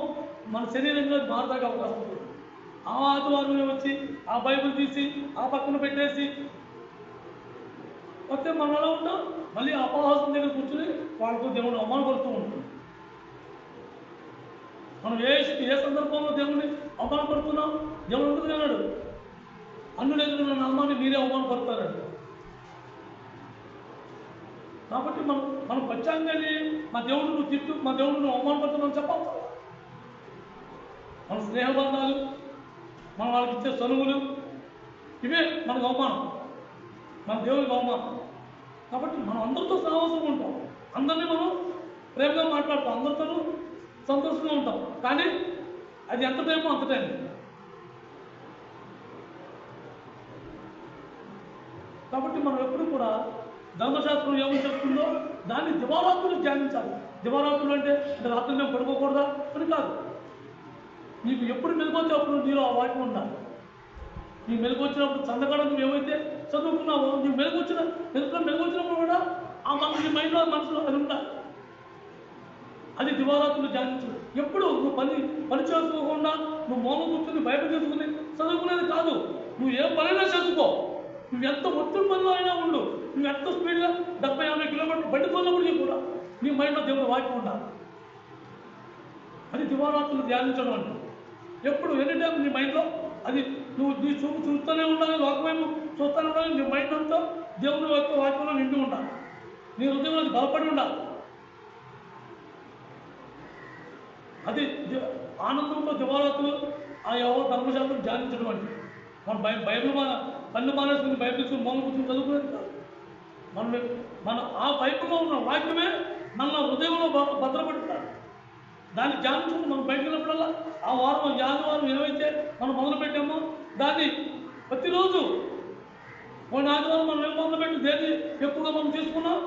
మన శరీరంగా మారడానికి అవకాశం ఉంటుంది. ఆ ఆదివారం వచ్చి ఆ బైబిల్ తీసి ఆ పక్కన పెట్టేసి వస్తే మనం ఎలా ఉంటాం, మళ్ళీ అపహాసం దగ్గర కూర్చుని వాళ్ళకు దేవుడిని అవమానపడుతూ ఉంటాం. మనం ఏ సందర్భంలో దేవుడిని అవమానపడుతున్నాం, దేవుడు ఎందుకు అన్నాడు, అన్నులెదురు నా నామాన్ని మీరే అవమానపడతారండి. కాబట్టి మనం పచ్చాంగాన్ని మా దేవుడు నువ్వు తిట్టు, మా దేవుడు నువ్వు అవమానపడుతున్నావు చెప్పాలి. మన స్నేహబంధాలు, మనం వాళ్ళకి ఇచ్చే సనువులు, ఇవే మనకు అవమానం, మన దేవుడికి అవమానం. కాబట్టి మనం అందరితో సహవాసంగా ఉంటాం, అందరినీ మనం ప్రేమగా మాట్లాడతాం, అందరితోనూ సంతోషంగా ఉంటాం. కానీ అది ఎంత టైమో అంత టైం. కాబట్టి మనం ఎప్పుడు కూడా ధర్మశాస్త్రం ఏమని చెప్తుందో దాన్ని దివారాత్రులు ధ్యానించాలి. దివారాత్రులు అంటే రాత్రులు మేము పడుకోకూడదా అని కాదు. నీకు ఎప్పుడు మెలుగుతే అప్పుడు నీలో ఆ వాక్యం ఉండాలి. నీ మెలకు వచ్చినప్పుడు సందకాడ నువ్వు ఏమైతే చదువుకున్నావో నువ్వు మెలకు వచ్చినప్పుడు కూడా ఆ మనసు నీ మైండ్లో మనసులో అది ఉండాలి. అది దివారాత్రులు ధ్యానించు. ఎప్పుడు నువ్వు పని చేసుకోకుండా నువ్వు మౌనం కూర్చొని బయట తీసుకుని చదువుకునేది కాదు. నువ్వు ఏ పనైనా చేసుకో, నువ్వు ఎంత ఒత్తిడి పనిలో అయినా ఉండు, నువ్వు ఎంత స్పీడ్గా 70-50 కిలోమీటర్లు బయట పోయినప్పటికీ కూడా నీ మైండ్లో దేవుడు వాక్యం ఉండాలి. అది దివారాత్రులు ధ్యానించడం అంటే. ఎప్పుడు ఎనీ టైం నీ మైండ్లో అది నువ్వు నీ చూస్తూనే ఉండాలి, లోకమేమో చూస్తూనే ఉండాలి. నీ మైండ్ అంతా దేవుని యొక్క వాక్యంలో నిండి ఉండాలి. నీ హృదయంలో అది బలపడి ఉండాలి. అది ఆనందంతో దివారాత్రులు ఆ యెహోవా ధర్మశాస్త్రం ధ్యానించడం అంటే. మన బైబిల్ పన్ను మానేసుకుని బైబిల్ తీసుకుని మౌనం కూర్చొని చదువుకునేది కాదు. మన ఆ బైబిల్లో ఉన్న వాక్యమే మన హృదయంలో భద్రపడుతుంది. దాన్ని ధ్యానించుకుని మనం బయటకు వెళ్ళినప్పుడల్లా ఆ వారం ఆదివారం ఏమైతే మనం మొదలు పెట్టామో దాన్ని ప్రతిరోజు పోయిన ఆదివారం మనం ఏం మొదలుపెట్టి దేన్ని ఎక్కువగా మనం తీసుకున్నాం,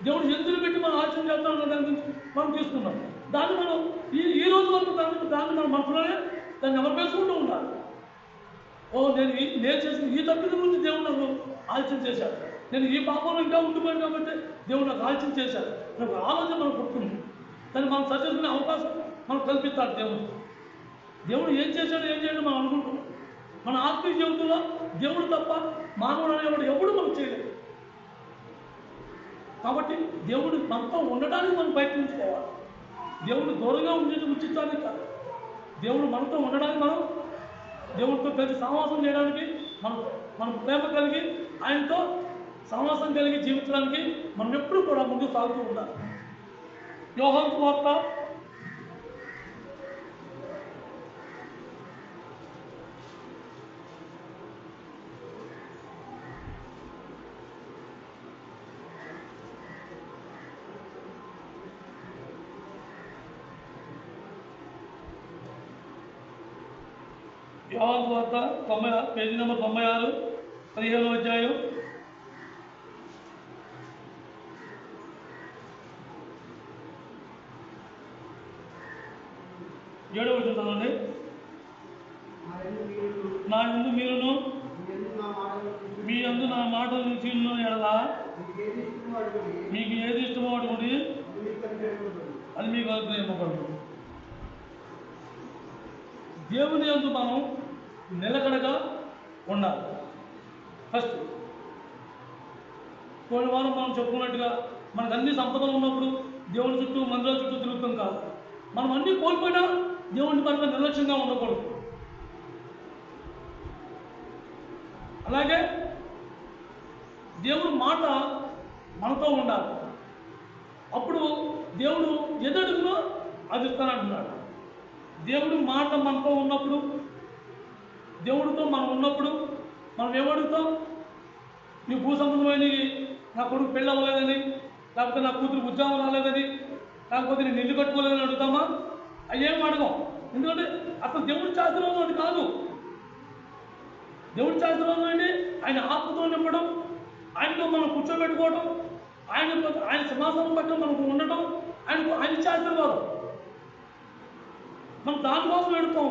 దేవుడు ఎందుకు పెట్టి మనం ఆలోచన చేస్తాం దాని గురించి మనం తీసుకున్నాం. దాన్ని మనం ఈ రోజు వరకు దాన్ని మన మనసులోనే దాన్ని ఎవరు వేసుకుంటూ ఉండాలి. నేను చేసిన ఈ తప్పిద గురించి దేవుడు నాకు ఆలోచన చేశాడు, నేను ఈ పాపంలో ఇంకా ఉండిపోయాను కాబట్టి దేవుడు నాకు ఆలోచన చేశాడు. నాకు ఆలోచన మనకు పుట్టింది. దాన్ని మనం సరిచేసుకునే అవకాశం మనకు కల్పిస్తాడు దేవుడు ఏం చేశాడు ఏం చేయడం మనం అనుకుంటున్నాం. మన ఆత్మీయ జీవితంలో దేవుడు తప్ప మానవుడు అనేవాడు ఎప్పుడు మనం చేయలేదు. కాబట్టి దేవుడు మనతో ఉండడానికి మనం ప్రయత్నించుకోవాలి. దేవుడు దూరంగా ఉంచడానికి కాదు, దేవుడు మనతో ఉండడానికి మనం దేవుడితో కలిసి సహవాసం చేయడానికి మనం ప్రేమ కలిగి ఆయనతో సహవాసం కలిగి జీవించడానికి మనం ఎప్పుడు కూడా ముందుకు సాగుతూ ఉండాలి. యోహాను సువార్త 90 పేజీ నెంబర్ 96 15వ అధ్యాయం 7వ వచనం చదవండి. నా యందు మీరును మీ యందు నా మాటలు నిలిచి ఎడలా మీకు ఏది ఇష్టమో అడుగుడి, అది మీకు అనుగ్రహింపబడును. దేవుని యందు మనం నిలకడగా ఉండాలి. ఫస్ట్ పోయిన వారం మనం చెప్పుకున్నట్టుగా మనకు అన్ని సంపదలు ఉన్నప్పుడు దేవుని చుట్టూ మందిరాల చుట్టూ తిరుగుతాం కాదు. మనం అన్నీ కోల్పోయినా దేవుని పట్ల నిర్లక్ష్యంగా ఉండకూడదు. అలాగే దేవుడు మాట మనతో ఉండాలి. అప్పుడు దేవుడు ఎదడుగునో అది ఇస్తానంటున్నాడు. దేవుడు మాట మనతో ఉన్నప్పుడు, దేవుడితో మనం ఉన్నప్పుడు మనం ఏమడుగుతాం? నీ భూ సంబంధమైన నా కొడుకు పెళ్ళి అవ్వలేదని, లేకపోతే నా కూతురు ఉద్యోగం రాలేదని, లేకపోతే నేను ఇల్లు కట్టుకోలేదని అడుగుతామా? అయ్యేం అడగం. ఎందుకంటే అసలు దేవుడి శాస్త్రంలో అది కాదు. దేవుడి శాస్త్రంలో అండి ఆయన ఆత్మతో నింపడం, ఆయనతో మనం కూర్చోబెట్టుకోవడం, ఆయన సింహాసనం పట్ల మనకు ఉండటం ఆయన శాస్త్రవాదం. మనం దానికోసం ఎడుతాం.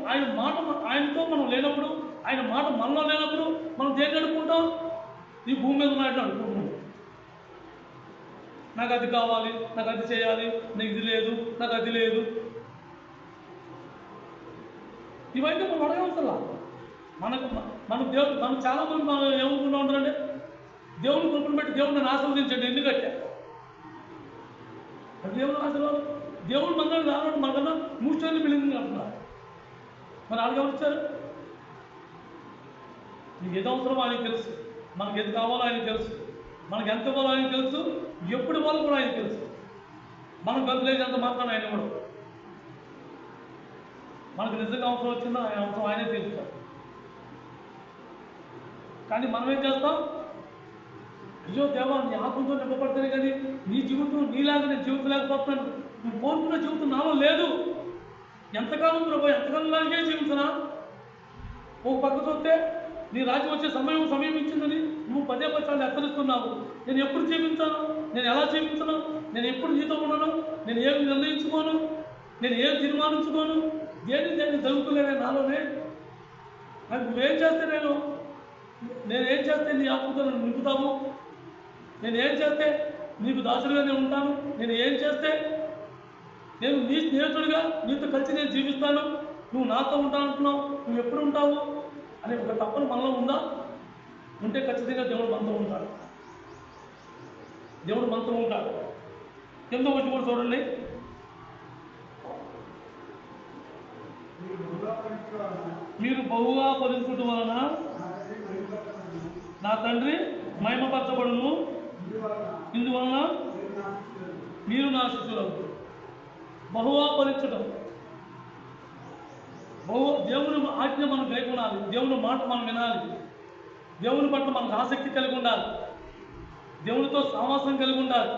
ఆయన మాట ఆయనతో మనం లేనప్పుడు, ఆయన మాట మనలో లేనప్పుడు మనం దేన్ని అడుక్కుంటాం? ఈ భూమి మీద ఉన్నాయని అడుక్కుంటున్నాం. నాకు అది కావాలి, నాకు అది చేయాలి, నాకు ఇది లేదు, నాకు అది లేదు. ఇవైతే మనం అడగవసలా. మనం చాలా మంది మనం ఏమనుకుంటూ ఉంటారంటే దేవుని కృపను బట్టి దేవుడిని ఆశీర్వదించండి ఎందుకంటే అది దేవుని ఆశీర్వాదం. దేవుడు మనల్ని రావడం మనకన్నా 3 స్టేర్లు బిల్డింగ్ అంటున్నారు. మరి వాళ్ళు ఎవరిచ్చారు? నీకు ఏది అవసరమో ఆయనకు తెలుసు, మనకు ఏది కావాలో ఆయనకు తెలుసు, మనకు ఎంత ఇవ్వాలో ఆయనకు తెలుసు, ఎప్పుడు ఇవ్వాలో కూడా ఆయనకు తెలుసు. మనం గంతులేసినంత మాత్రాన్ని ఆయన ఇవ్వడం. మనకు నిజంగా అవసరం వచ్చిందో ఆయన అవసరం ఆయనే తీరుస్తాడు. కానీ మనం ఏం చేస్తాం? అయ్యో దేవా నీ ఆత్మతో నింపబడతానే కానీ నీ జీవితం నీలాగా నేను జీవించలేకపోతున్నాను, నువ్వు కోరుకున్న జీవితం నాలో లేదు. ఎంతకాలం ప్రభు, ఎంతకాలం లాగే జీవించనా? ఒక పక్క చూస్తే నీ రాజ్యం వచ్చే సమీపించిందని నువ్వు 10 పక్షాలు హెచ్చరిస్తున్నావు. నేను ఎప్పుడు జీవించాను? నేను ఎలా జీవించను? నేను ఎప్పుడు నీతో ఉండను? నేను ఏమి నిర్ణయించుకోను? నేను ఏం తీర్మానించుకోను? దేన్ని జరుగుతులేనే నాలోనే. అది నువ్వేం చేస్తే నేనేం చేస్తే నీ ఆత్మతో నన్ను నింపుతావు, నేనేం చేస్తే నీకు దాసుడిగా నేను ఉంటాను, నేను ఏం చేస్తే నేను నీ స్నేహితుడిగా నీతో కలిసి నేను జీవిస్తాను, నువ్వు నాతో ఉంటానంటున్నావు, నువ్వు ఎప్పుడు ఉంటావు అనే ఒక తప్పన మనలో ఉందా? ఉంటే ఖచ్చితంగా దేవుడు మనతో ఉంటాడు. దేవుడు మనతో ఉంటాడు. ఎంతో వచ్చి కూడా చూడండి, మీరు బహుగా ఫలించుట వలన నా తండ్రి మహిమపరచబడును, ఇందువలన మీరు నా శిష్యులకు. బహుగా ఫలించడం, దేవుని ఆజ్ఞ మనం గైకొనాలి, దేవుని మాట మనం వినాలి, దేవుని పట్ల మనకు ఆసక్తి కలిగి ఉండాలి, దేవునితో సావాసం కలిగి ఉండాలి.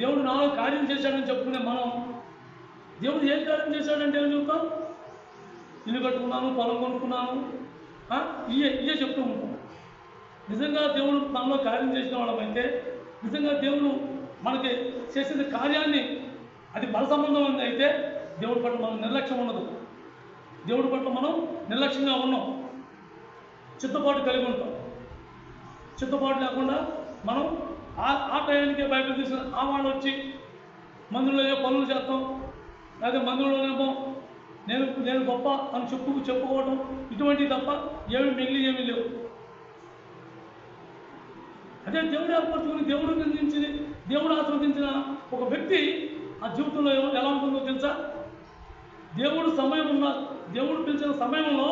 దేవుడు నాలో కార్యం చేశాడని చెప్పుకునే మనం దేవుడు ఏం కార్యం చేశాడంటే ఏం చెప్తాం? ఇల్లు కట్టుకున్నాను, పొలం కొనుక్కున్నాను, ఇవే చెప్తూ ఉంటాం. నిజంగా దేవుడు మనలో కార్యం చేసిన వాళ్ళమైతే, నిజంగా దేవుడు మనకి చేసిన కార్యాన్ని అది బల సంబంధం ఉంది అయితే దేవుడి పట్ల మనం నిర్లక్ష్యం ఉండదు. దేవుడి పట్ల మనం నిర్లక్ష్యంగా ఉన్నాం, చిత్తపాటు కలిగి ఉంటాం. చిత్తపాటు లేకుండా మనం ఆ టయానికే బైబిల్ తీసుకుని ఆ వాళ్ళు వచ్చి మందులో ఏ పనులు చేస్తాం, లేదా మందులోనేమో నేను గొప్ప అని చెప్పుకోవడం, ఇటువంటివి తప్ప ఏమీ లేవు. అదే దేవుడు ఏర్పరచుకుని దేవుడు నిందించింది, దేవుడు ఆస్వాదించిన ఒక వ్యక్తి ఆ జీవితంలో ఎలా ఉంటుందో తెలుసా? దేవుడు పిలిచిన సమయంలో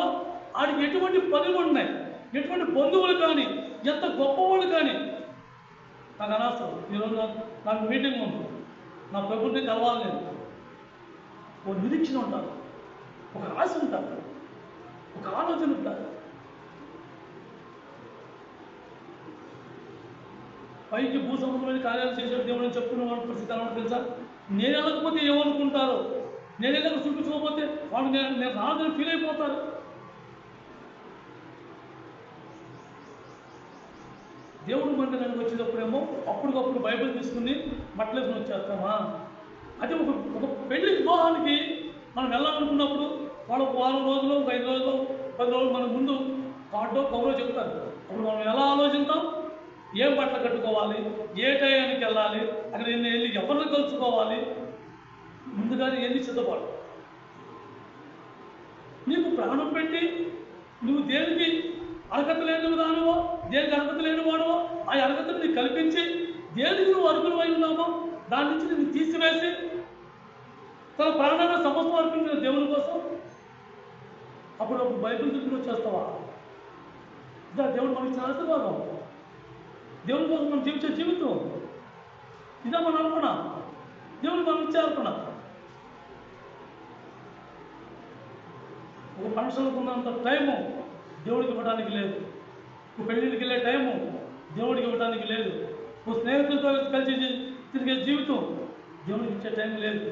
ఆడికి ఎటువంటి పనులు ఉన్నాయి, ఎటువంటి బంధువులు కానీ, ఎంత గొప్పవాళ్ళు కానీ నాకు అనవసరం. ఈరోజు నాకు మీటింగ్ ఉంది, నా ప్రభుత్వం కలవాలి, నేను ఒక నిరీక్షణ ఉంటాను, ఒక ఆశ ఉంటాను, ఒక ఆలోచన ఉంటాను. పైకి భూ సంబంధమైన కార్యాలు చేసే దేవుడు అని చెప్పుకున్న వాళ్ళ పరిస్థితి ఎలా తెలుసా? నేను వెళ్ళకపోతే ఏమనుకుంటారో, నేను వెళ్ళక చూపించుకోకపోతే వాళ్ళు నేను రాదని ఫీల్ అయిపోతారు. దేవుడు మందిరానికి వచ్చేటప్పుడేమో అప్పటికప్పుడు బైబిల్ తీసుకుని బట్టలేసుకుని వచ్చేస్తామా? అది ఒక పెళ్లి వివాహానికి మనం వెళ్ళాలనుకున్నప్పుడు వాళ్ళు ఒక వారం రోజులు, ఒక 5 రోజులు, 10 రోజులు మన ముందు కార్డో కవరో చెప్తారు. అప్పుడు మనం ఎలా ఆలోచిస్తాం? ఏం బట్టలు కట్టుకోవాలి, ఏ టయానికి వెళ్ళాలి, అక్కడ వెళ్ళి ఎవరిని కలుసుకోవాలి, ముందుగానే ఎన్ని సిద్ధపాటు. నీకు ప్రాణం పెట్టి నువ్వు దేనికి అర్హత లేని విధానమో, దేనికి అర్హత లేని వాడవో ఆ అర్హతను నీకు కల్పించి దేనికి నువ్వు అర్హులు అయి ఉన్నామో దాని నుంచి నువ్వు తీసివేసి తన ప్రాణాన్ని సమస్తం అర్పించిన దేవుని కోసం అప్పుడు బైబిల్ దగ్గర వచ్చేస్తావా? ఇదా దేవుడు మనకి ఇచ్చిన ఆశీర్వాదం, దేవుని కోసం మనం జీవించే జీవితం ఇదా మన అర్పణ, దేవుని మనం ఇచ్చే అర్పణ. ఒక ఫంక్షన్లకు ఉన్నంత టైము దేవుడికి ఇవ్వడానికి లేదు, ఒక పెళ్ళిళ్ళకి వెళ్ళే టైము దేవుడికి ఇవ్వడానికి లేదు, ఒక స్నేహితులతో కలిసి తిరిగే జీవితం దేవుడికి ఇచ్చే టైం లేదు.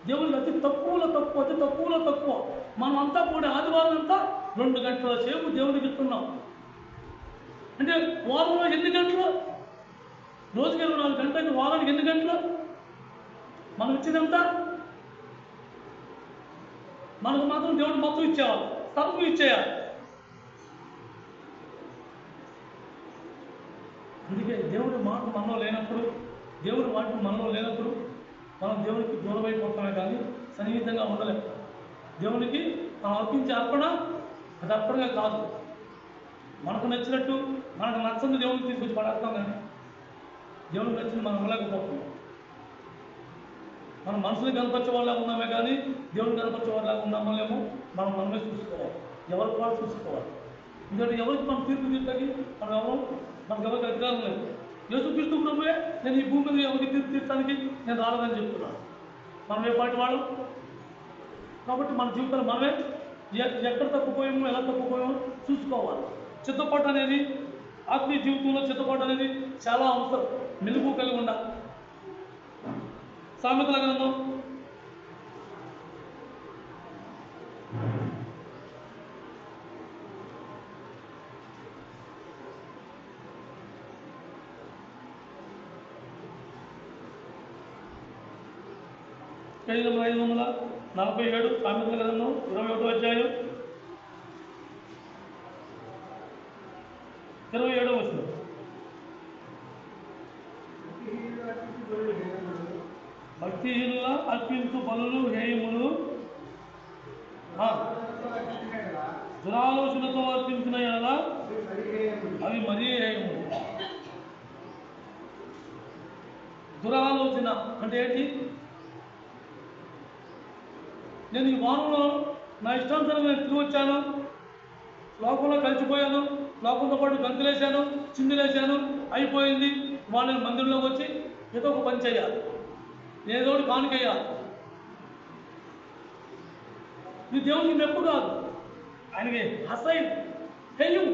దేవుడికి అతి తక్కువలో తక్కువ మనం అంతా కూడా ఆదివారం అంతా 2 గంటల సేపు దేవుడికి ఇస్తున్నాం. అంటే వారంలో ఎన్ని గంటలు? రోజుకి 24 గంటలకి వారానికి ఎన్ని గంటలు? మనం ఇచ్చిందంతా మనకు మాత్రం దేవుడు మొత్తం ఇచ్చేవాళ్ళు, తక్కువ ఇచ్చేయాలి. అందుకే దేవుడి మాట మనలో లేనప్పుడు, దేవుడి వాటిని మనలో లేనప్పుడు మనం దేవునికి దూరం అయిపోతామే కానీ సన్నిహితంగా ఉండలేము. దేవునికి మనం అర్పించే అర్పణ అది అర్పణగా కాదు. మనకు నచ్చినట్టు మనకు నచ్చని దేవుడికి తీసుకొచ్చి పడేస్తాం, కానీ దేవుడికి నచ్చింది మనం ఇవ్వలేకపోతున్నాం. మనం మనసుని కనపరిచే వాళ్ళగా ఉన్నామే కానీ దేవుడిని కనపరిచే వాళ్ళగా ఉన్నామేమో మనమే చూసుకోవాలి, ఎవరికి వాళ్ళు చూసుకోవాలి. ఎందుకంటే ఎవరికి మనం తీర్పు తీర్చకి మనకు ఎవరికి అధికారం లేదు. యేసుక్రీస్తు ప్రభువే నేను ఈ భూమి మీద ఎవరికి తీర్పు తీర్చడానికి నేను రాలేదని చెప్తున్నాను. మనం ఏ పాటి వాళ్ళు కాబట్టి మన జీవితంలో మనమే ఎక్కడ తప్పిపోయామో, ఎలా తప్పిపోయామో చూసుకోవాలి. చిత్తపాటు అనేది ఆత్మీయ జీవితంలో చిత్తపాటు అనేది చాలా అవసరం, మెలుగు కలిగి ఉండాలి. సామెతల గ్రంథం 547 సామెతల గ్రంథం 21వ అధ్యాయం 27వ వచనం. భక్తిహీనుల అర్పించు బలులు హేయములు దురాలోచనతో అర్పించిన ఎడల అవి మరీ హేయములు. దురాలోచన అంటే ఏంటి? నేను ఈ వారంలో నా ఇష్టానుసారం నేను తిరిగి వచ్చాను, లోకంలో కలిసిపోయాను, లోకంతో పాటు గంతులేశాను, చిందులేశాను, అయిపోయింది. వాళ్ళని మందిరంలోకి వచ్చి ఏదో ఒక పని చేయాలి, ఏదో ఒకటి కానుకేయాలి. ఇది దేవునికి మెప్పు కాదు, ఆయనకి అసహ్యం, హేయం.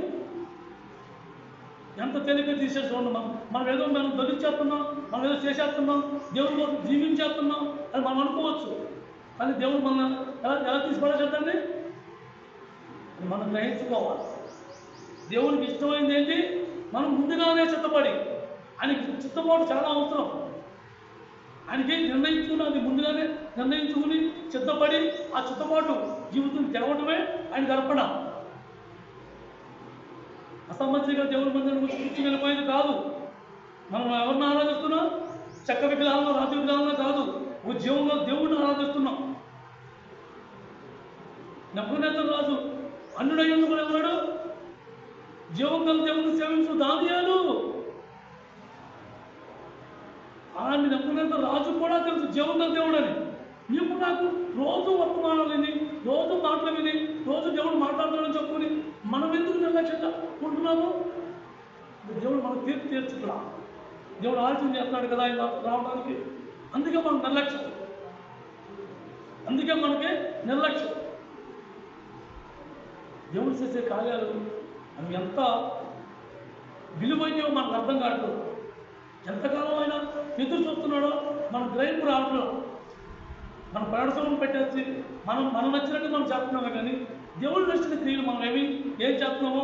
ఎంత తేలిక తీసేసి ఉన్నాం మనం ఏదో మనం దొరికిచ్చేస్తున్నాం, మనం ఏదో చేసేస్తున్నాం, దేవుడి కోసం జీవించేస్తున్నాం అని మనం అనుకోవచ్చు. కానీ దేవుడు మన ఎలా తీసి పడేసేద్దండి మనం గ్రహించుకోవాలి. దేవునికి ఇష్టమైంది ఏంటి? మనం ముందుగానే చిత్తపడి, ఆయనకి చిత్తపాటు చాలా అవసరం. ఆయనకి నిర్ణయించుకున్నది ముందుగానే నిర్ణయించుకుని చిత్తపడి ఆ చిత్తపాటు జీవితం తేవటమే ఆయనకి అర్పణ. అసమ్మతిగా దేవుడి మందిరం కూర్చుని వెళ్ళిపోయేది కాదు. మనం ఎవరిని ఆరాధిస్తున్నాం? చెక్క విగ్రహాలను, రాతి విగ్రహాలను కాదు, ఒక జీవంలో దేవుడిని ఆరాధిస్తున్నాం. నెబుకద్నెజరు రాజు అన్యుడయ్యేందుకు కూడా ఎవరాడు? జీవం గల దేవుడిని సేవించు దానియేలు. ఆయన నెబుకద్నెజరు రాజు కూడా తెలుసు జీవం గల దేవుడు అని. నీకు నాకు రోజు వర్తమానాలు విని, రోజు మాటలు విని, రోజు దేవుడు మాట్లాడుతున్నాడని చెప్పుకుని మనం ఎందుకు నిర్లక్ష్యంగా ఉంటున్నాము? దేవుడు మనకు తీర్పు తీర్చుకురా, దేవుడు ఆలోచన చేస్తున్నాడు కదా ఆయన రావడానికి. అందుకే మనకు నిర్లక్ష్యం, అందుకే మనకి నిర్లక్ష్యం. దేవుడు చేసే కార్యాలు అవి ఎంత విలువైనవో మనకు అర్థం కావట్లేదు. ఎంతకాలం అయినా ఎదురు చూస్తున్నాడో మనం గ్రహింపు రావట్లేదు. మన ప్రయాణం పెట్టేసి మనం నచ్చినట్టు మనం చేస్తున్నామే, కానీ దేవుడు నచ్చిన క్రియలు మనం ఏం చేస్తున్నామో,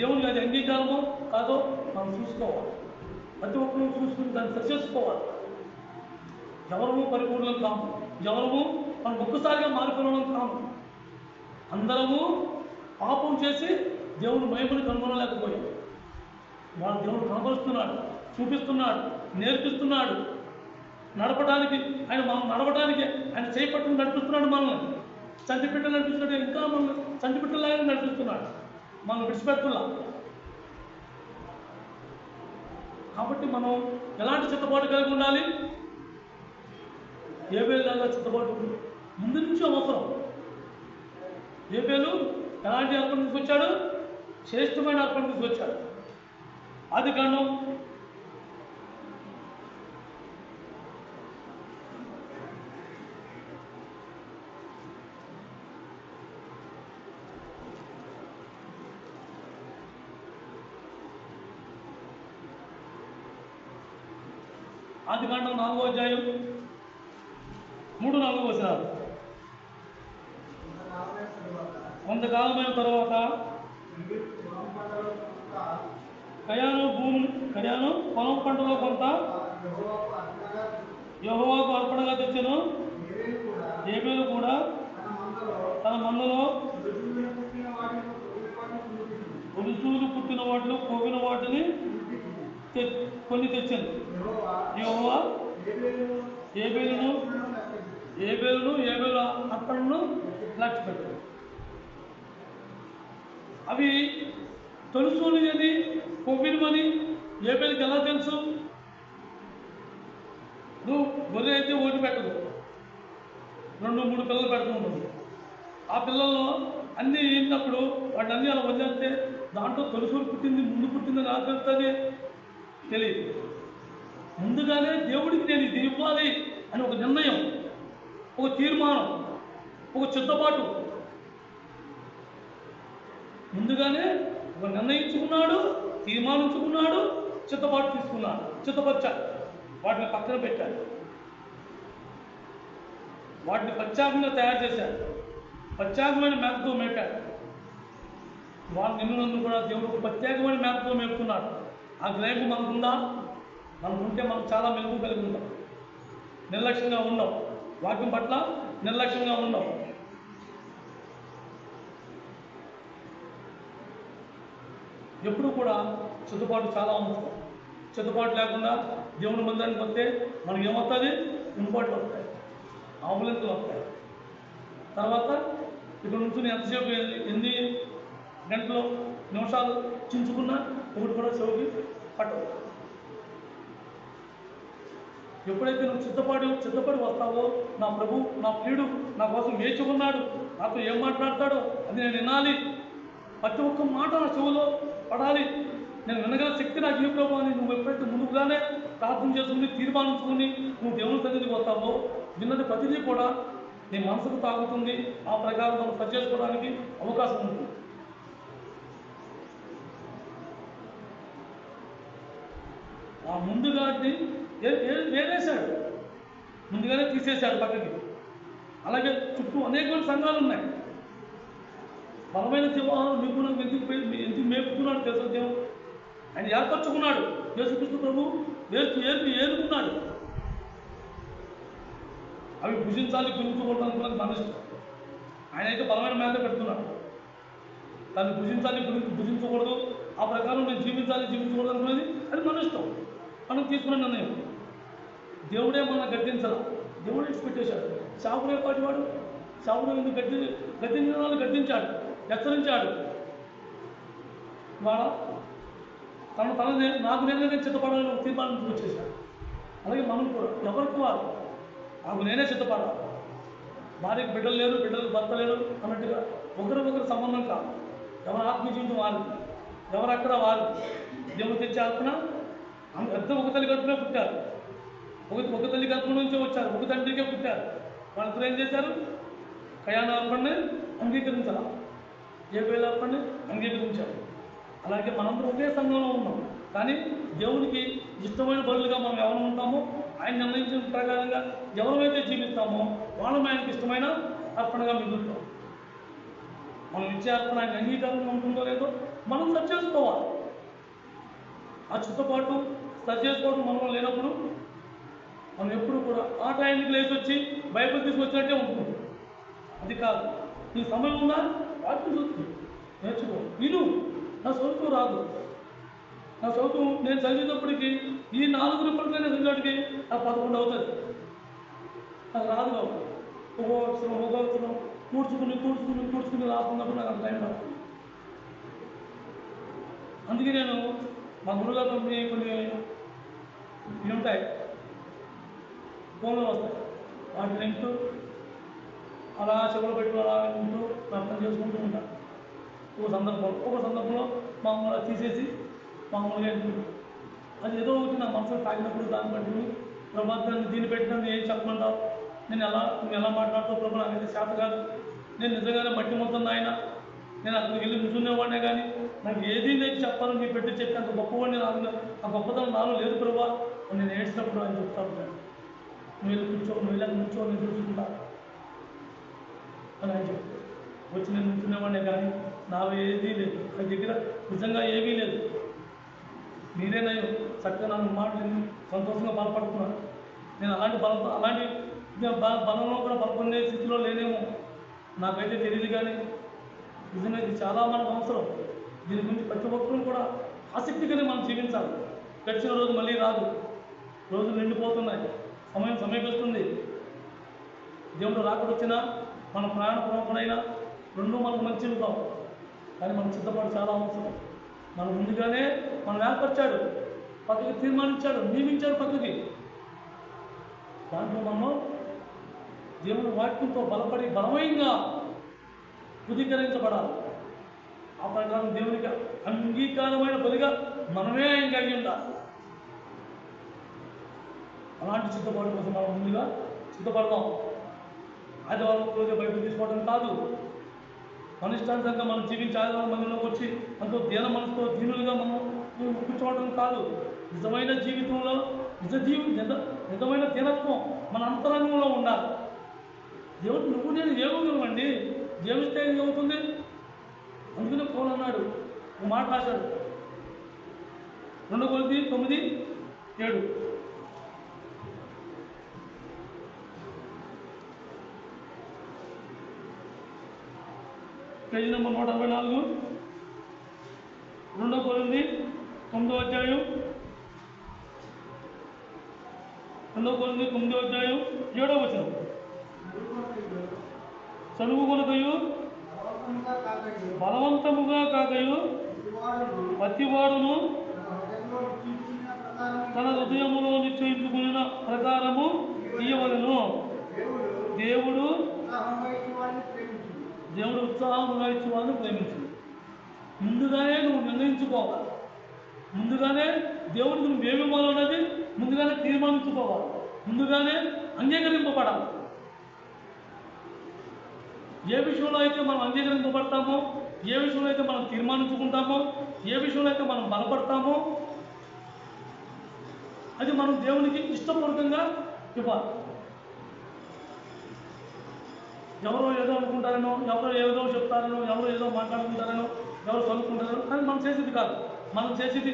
దేవుడికి అది అంగీకారమో కాదో మనం చూసుకోవాలి. ప్రతి ఒక్కరూ చూసుకుని దాన్ని సరిచేసుకోవాలి. ఎవరము పరిపూర్ణం కాము, ఎవరము మనం ఒక్కసారిగా మారిపోవడం కాము. అందరము పాపం చేసి దేవుడు మహిమని కనుగొనలేకపోయాం. వాళ్ళు దేవుడు కనపరుస్తున్నాడు, చూపిస్తున్నాడు, నేర్పిస్తున్నాడు. నడపడానికి ఆయన మనం నడవడానికి ఆయన చేపట్టుకుని నడిపిస్తున్నాడు. మనల్ని చంటిపిట్టలు నడిపిస్తున్నాడు, ఇంకా మనల్ని చంటిపిట్టలాగా నడిపిస్తున్నాడు, మనం విడిచిపెట్టులా. కాబట్టి మనం ఎలాంటి చిత్తపాటు కలిగి ఉండాలి? ఏబేలులాగా చిత్తపాటు ముందు నుంచి అవసరం. ఏబేలు ఎలాంటి అర్పణ తీసుకొచ్చాడు? శ్రేష్టమైన అర్పణ తీసుకొచ్చాడు. ఆదికాండం 4వ అధ్యాయం 3-4 వచనాలు. కొంతకాలమైన తర్వాత కయాను పొలం పంటలో కొంత యెహోవాకు అర్పణగా తెచ్చెను. ఏబేలు కూడా తన మందలో ఉడుసూలు పుట్టిన వాటిలో పోగిన వాటిని కొన్ని తెచ్చాను. యెహోవా ఏబేలు అర్పణను లక్ష్యపెట్టాడు. అవి తొలుసూలు అని కొవ్వినమని ఏబేలుకి ఎలా తెలుసు? నువ్వు గొర్రె అయితే ఓటి పెట్టదు, 2-3 పిల్లలు పెడుతూ ఉంటుంది. ఆ పిల్లల్లో అన్నీ అయినప్పుడు వాటిని అన్నీ అలా వదిలేస్తే దాంట్లో తొలుసూలు పుట్టింది ముందు పుట్టిందని ఆశిస్తుంది తెలియదు. ముందుగానే దేవుడికి నేను ఇది ఇవ్వాలి అని ఒక నిర్ణయం, ఒక తీర్మానం, ఒక చిత్తపాటు ముందుగానే ఒక నిర్ణయించుకున్నాడు, తీర్మానించుకున్నాడు, చిత్తపాటు తీసుకున్నాడు, చిత్తపరిచాడు. వాటిని పక్కన పెట్టాడు, వాటిని ప్రత్యేకంగా తయారు చేశాడు, ప్రత్యేకమైన మేతతో మేపాడు. నిన్ను కూడా దేవుడు ప్రత్యేకమైన మేతతో మేపుతున్నాడు. ఆ గ్రహింపు మనకుందా? మనకుంటే మనం చాలా మెలుగు కలిగి ఉంటాం. నిర్లక్ష్యంగా ఉన్నాం, వాక్యం పట్ల నిర్లక్ష్యంగా ఉన్నాం. ఎప్పుడు కూడా సిద్ధపాటు చాలా అవసరం. సిద్ధపాటు లేకుండా దేవుని మందిరానికి వస్తే మనకి ఏమవుతుంది? ఇంపాట్లు వస్తాయి, ఆంబులెన్స్లు వస్తాయి. తర్వాత ఇక్కడ నుంచి నేను ఎంతసేపు ఎన్ని గంటలు నిమిషాలు చించుకున్నా ఒకటి కూడా చెవికి పట్టవు. ఎప్పుడైతే నువ్వు సిద్ధపడి వస్తావో, నా ప్రభు నా ప్రియుడు నా కోసం వేచి ఉన్నాడు, నాతో ఏం మాట్లాడతాడో అది నేను వినాలి, ప్రతి ఒక్క మాట నా చెవులో పడాలి, నేను వినగల శక్తి నాకు ఈ ప్రభు అని నువ్వు ఎప్పుడైతే ముందుగానే ప్రార్థన చేసుకుని తీర్మానించుకుని నువ్వు దేవుని సన్నిధికి వస్తావో, విన్నది ప్రతిదీ కూడా నీ మనసుకు తాగుతుంది. ఆ ప్రకారం మనం సరి చేసుకోవడానికి అవకాశం ఉంటుంది. ఆ ముందుగాడిని వేరేశాడు, ముందుగానే తీసేశాడు పక్కకి. అలాగే చుట్టూ అనేకమైన సంఘాలు ఉన్నాయి. బలమైన సింహాలు నిపుణులు ఎందుకు మేపుకున్నాడు తెలుసు దేవుడు. ఆయన ఏర్పరచుకున్నాడు. యేసుక్రీస్తు ప్రభు ఏరుకున్నాడు. అవి భుజించాలి, గురించుకోవడం అనుకున్నది మన ఇష్టం. ఆయన అయితే బలమైన మేత పెడుతున్నాడు. దాన్ని భుజించాలి, భుజించకూడదు, ఆ ప్రకారం నేను జీవించకూడదు అనుకున్నది అది మన ఇష్టం, మనం తీసుకున్న నిర్ణయం. దేవుడే మనం గద్దించాలి. దేవుడే ఇచ్చిపెట్టేశాడు. శాపుడే పాటివాడు శాపుడు ఎందుకు గద్దించిన వాళ్ళు గద్దించాడు, హెచ్చరించాడు. వాళ్ళ తన నాకు నేనే సిద్ధపడాలని ఒక తీర్మానం వచ్చేసాడు. అలాగే మనం కూడా ఎవరికి వారు నాకు నేనే సిద్ధపడాలి. భార్యకు బిడ్డలు లేరు, బిడ్డలకు భర్త లేరు అన్నట్టుగా ఒకరికొకరు సంబంధం కాదు. ఎవరు ఆత్మ జీవితం వారు, ఎవరక్కడ వారు. దేవుడు తెచ్చే ఆత్మ పెద్ద ఒక తల్లి గర్భమే పుట్టారు, ఒక తల్లి గర్భం నుంచే వచ్చారు, ఒక తండ్రికే పుట్టారు. వాళ్ళిద్దరూ ఏం చేశారు? కయాన అర్పణని అంగీకరించాల, ఏ వేళ అర్పణని అంగీకరించారు. అలాగే మనందరం ఒకే సంఘంలో ఉన్నాం, కానీ దేవునికి ఇష్టమైన బలులుగా మనం ఎవరు ఉంటామో, ఆయన నిర్ణయించిన ప్రకారంగా ఎవరైతే జీవిస్తామో వాళ్ళం ఆయనకి ఇష్టమైన అర్పణగా మిగులుతాం. మనం ఇచ్చే అర్పణ ఆయన అంగీకారంగా ఉంటుందో లేదో మనం సరి చేసుకోవాలి. ఆ చుట్టుపాటు సరి చేసుకోవడం మనం లేనప్పుడు మనం ఎప్పుడు కూడా ఆ టైంకి లేచి వచ్చి బైబిల్ తీసుకొచ్చినట్టే ఉంటుంది. అది కాదు. నీ సమయం ఉందా? వాటిని చూస్తూ నేర్చుకో, విను. నా సొంతం రాదు. నా సొంతం నేను చదివేటప్పటికి ఈ 4 రూపాయలకైనా చదివేటికి నాకు 11 అవుతుంది. నాకు రాదు కాబట్టి ఒక్కొక్కరం కూర్చుకుని రాకున్నప్పుడు నాకు అంత టైం రాదు. అందుకే నేను మా గురుగారు కొన్ని ఉంటాయి, ఫోన్లో వస్తాయి, వాటిని వింటూ అలా చెవులు పెట్టుకుని అలా వింటూ ప్రార్థన చేసుకుంటూ ఉంటాను. ఒక సందర్భంలో మామూలుగా తీసేసి మామూలుగా వింటుంది. అది ఏదో ఒకటి నా మనసులో తాగినప్పుడు దాన్ని బట్టి ప్రభాతాన్ని దీన్ని పెట్టినప్పుడు ఏం చెప్పమంటావు, నువ్వు ఎలా మాట్లాడుతావు ప్రభు, నాకైతే చేత కాదు, నేను నిజంగానే మట్టి మొత్తం ఆయన, నేను అక్కడికి వెళ్ళి కూర్చునేవాడినే, కానీ నాకు ఏది నేను చెప్పాలని నీ పెట్టి చెప్పి అంత గొప్పవాడిని నాకు ఆ గొప్పతనం నాలో లేదు ప్రభా. నేను ఏడ్చినప్పుడు ఆయన చెప్తాను, నువ్వు వెళ్ళి నువ్వు వెళ్ళి కూర్చో, నేను చూసుకుంటా అని ఆయన చెప్తాను. వచ్చి నేను కూర్చునేవాడినే, కానీ నాలో ఏదీ లేదు, నా దగ్గర నిజంగా ఏమీ లేదు. మీరేనయ్యో చక్కగా నన్ను మాటలు సంతోషంగా బలపడుతున్నాను. నేను అలాంటి బలంలో కూడా బలపడే స్థితిలో లేనేమో, నాకైతే తెలియదు. కానీ నిజంగా ఇది చాలా మనకు అవసరం. దీని గురించి ప్రతి ఒక్కరూ కూడా ఆసక్తిగానే మనం జీవించాలి. గడిచిన రోజు మళ్ళీ రాదు, రోజులు నిండిపోతున్నాయి, సమయం సమీపిస్తుంది. దేవుడు రాకడొచ్చినా మన ప్రాణ పురోగమైనా రెండూ మనకు మంచివి కావు. కానీ మనకు సిద్ధపాటు చాలా అవసరం. మనం ముందుగానే మనం ఏర్పరిచాడు, పక్కకి తీర్మానించాడు, నియమించాడు పక్కకి. దాంట్లో మనం దేవుని వాక్యంతో బలపడి బలమైనగా ధృవీకరించబడాలి. ఆ ప్రకారం దేవునికి అంగీకారమైన బలిగా మనమే ఆయన కలిగి ఉండాలి. అలాంటి సిద్ధపాటు కోసం మనం ముందుగా సిద్ధపడదాం. ఆదివారం రోజు బయటకు తీసుకోవడం కాదు, మన ఇష్టానుసారంగా మనం జీవించి ఆదివారం మందిలోకి వచ్చి అంతో మనసుతో దీనులుగా మనం కూర్చోవడం కాదు. నిజమైన జీవితంలో నిజమైన దీనత్వం మన అంతరంగంలో ఉండాలి. దేవుడు నువ్వు నేను ఏమవుతామండి, జీవిస్తే ఏమవుతుంది? అందుకనే పౌలు అన్నాడు, ఒక మాట రాశాడు, 2 కొరింథీ 9:7. పేజీ నెంబర్ 164, 2 9వ అధ్యాయం 9వ అధ్యాయం 7వ వచనం. చదువు కొనకయు బలవంతముగా కాకయు ప్రతివాడును తన హృదయములో నిశ్చయించుకున్న ప్రకారము ఇయ్యవలెను. దేవుడు ఉత్సాహంగా ఇచ్చి వాళ్ళని ప్రేమించు. ముందుగానే నువ్వు నిర్ణయించుకోవాలి. ముందుగానే దేవుడికి నువ్వు ఏమివ్వాలి అన్నది ముందుగానే తీర్మానించుకోవాలి. ముందుగానే అంగీకరింపబడాలి. ఏ విషయంలో అయితే మనం అంగీకరింపబడతామో, ఏ విషయంలో అయితే మనం తీర్మానించుకుంటామో, ఏ విషయంలో అయితే మనం బలపడతామో అది మనం దేవునికి ఇష్టపూర్వకంగా ఇవ్వాలి. ఎవరో ఏదో అనుకుంటారనో, ఎవరో ఏదో చెప్తారనో, ఎవరో ఏదో మాట్లాడుకుంటారనో, ఎవరు కనుక్కుంటారనో, కానీ మనం చేసేది కాదు. మనం చేసేది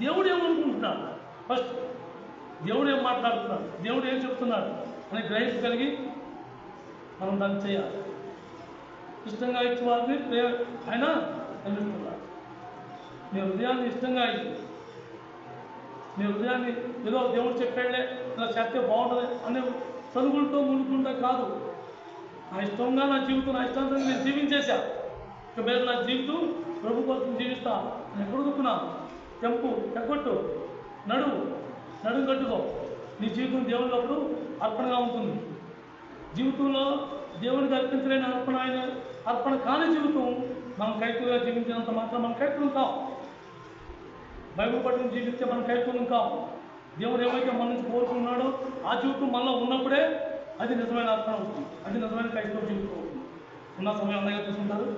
దేవుడు ఏమనుకుంటున్నాడు, ఫస్ట్ దేవుడు ఏం మాట్లాడుతున్నాడు, దేవుడు ఏం చెప్తున్నాడు అని గ్రహించగలిగి మనం దాన్ని చేయాలి. ఇష్టంగా ఇచ్చి వాళ్ళని ఆయన ప్రేమిస్తున్నాడు. నీ హృదయాన్ని ఇష్టంగా ఇచ్చి, నీ హృదయాన్ని ఏదో దేవుడు చెప్పాడులే ఇలా చేస్తే బాగుంటుంది అనే చదువులతో మునుకుంటా కాదు. నా ఇష్టంగా నా జీవితం, నా ఇష్టాంతంగా నేను జీవించేశా, ఇక మీద నా జీవితం ప్రభు కోసం జీవిస్తా. నేను ఎప్పుడు దుక్కున్నా తెంపు తెగొట్టు, నడుము కట్టుకో. నీ జీవితం దేవుడికి అప్పుడు అర్పణగా ఉంటుంది. జీవితంలో దేవునికి అర్పించలేని అర్పణ కాని జీవితం మనం కైకులుగా జీవించినంత మాత్రం మనం కైకులం కావు. బైబిల్ పట్టుకుని జీవిస్తే మనం కైకులం కావు. దేవుడు ఏమైతే మన నుంచి కోరుకున్నాడో ఆ జీవితం మనలో ఉన్నప్పుడే అది నిజమైన అర్పణ అవుతుంది, అది నిజమైన క్రైస్తవ జీవితం అవుతుంది. ఉన్న సమయం అన్నగా తీసుకుంటారు.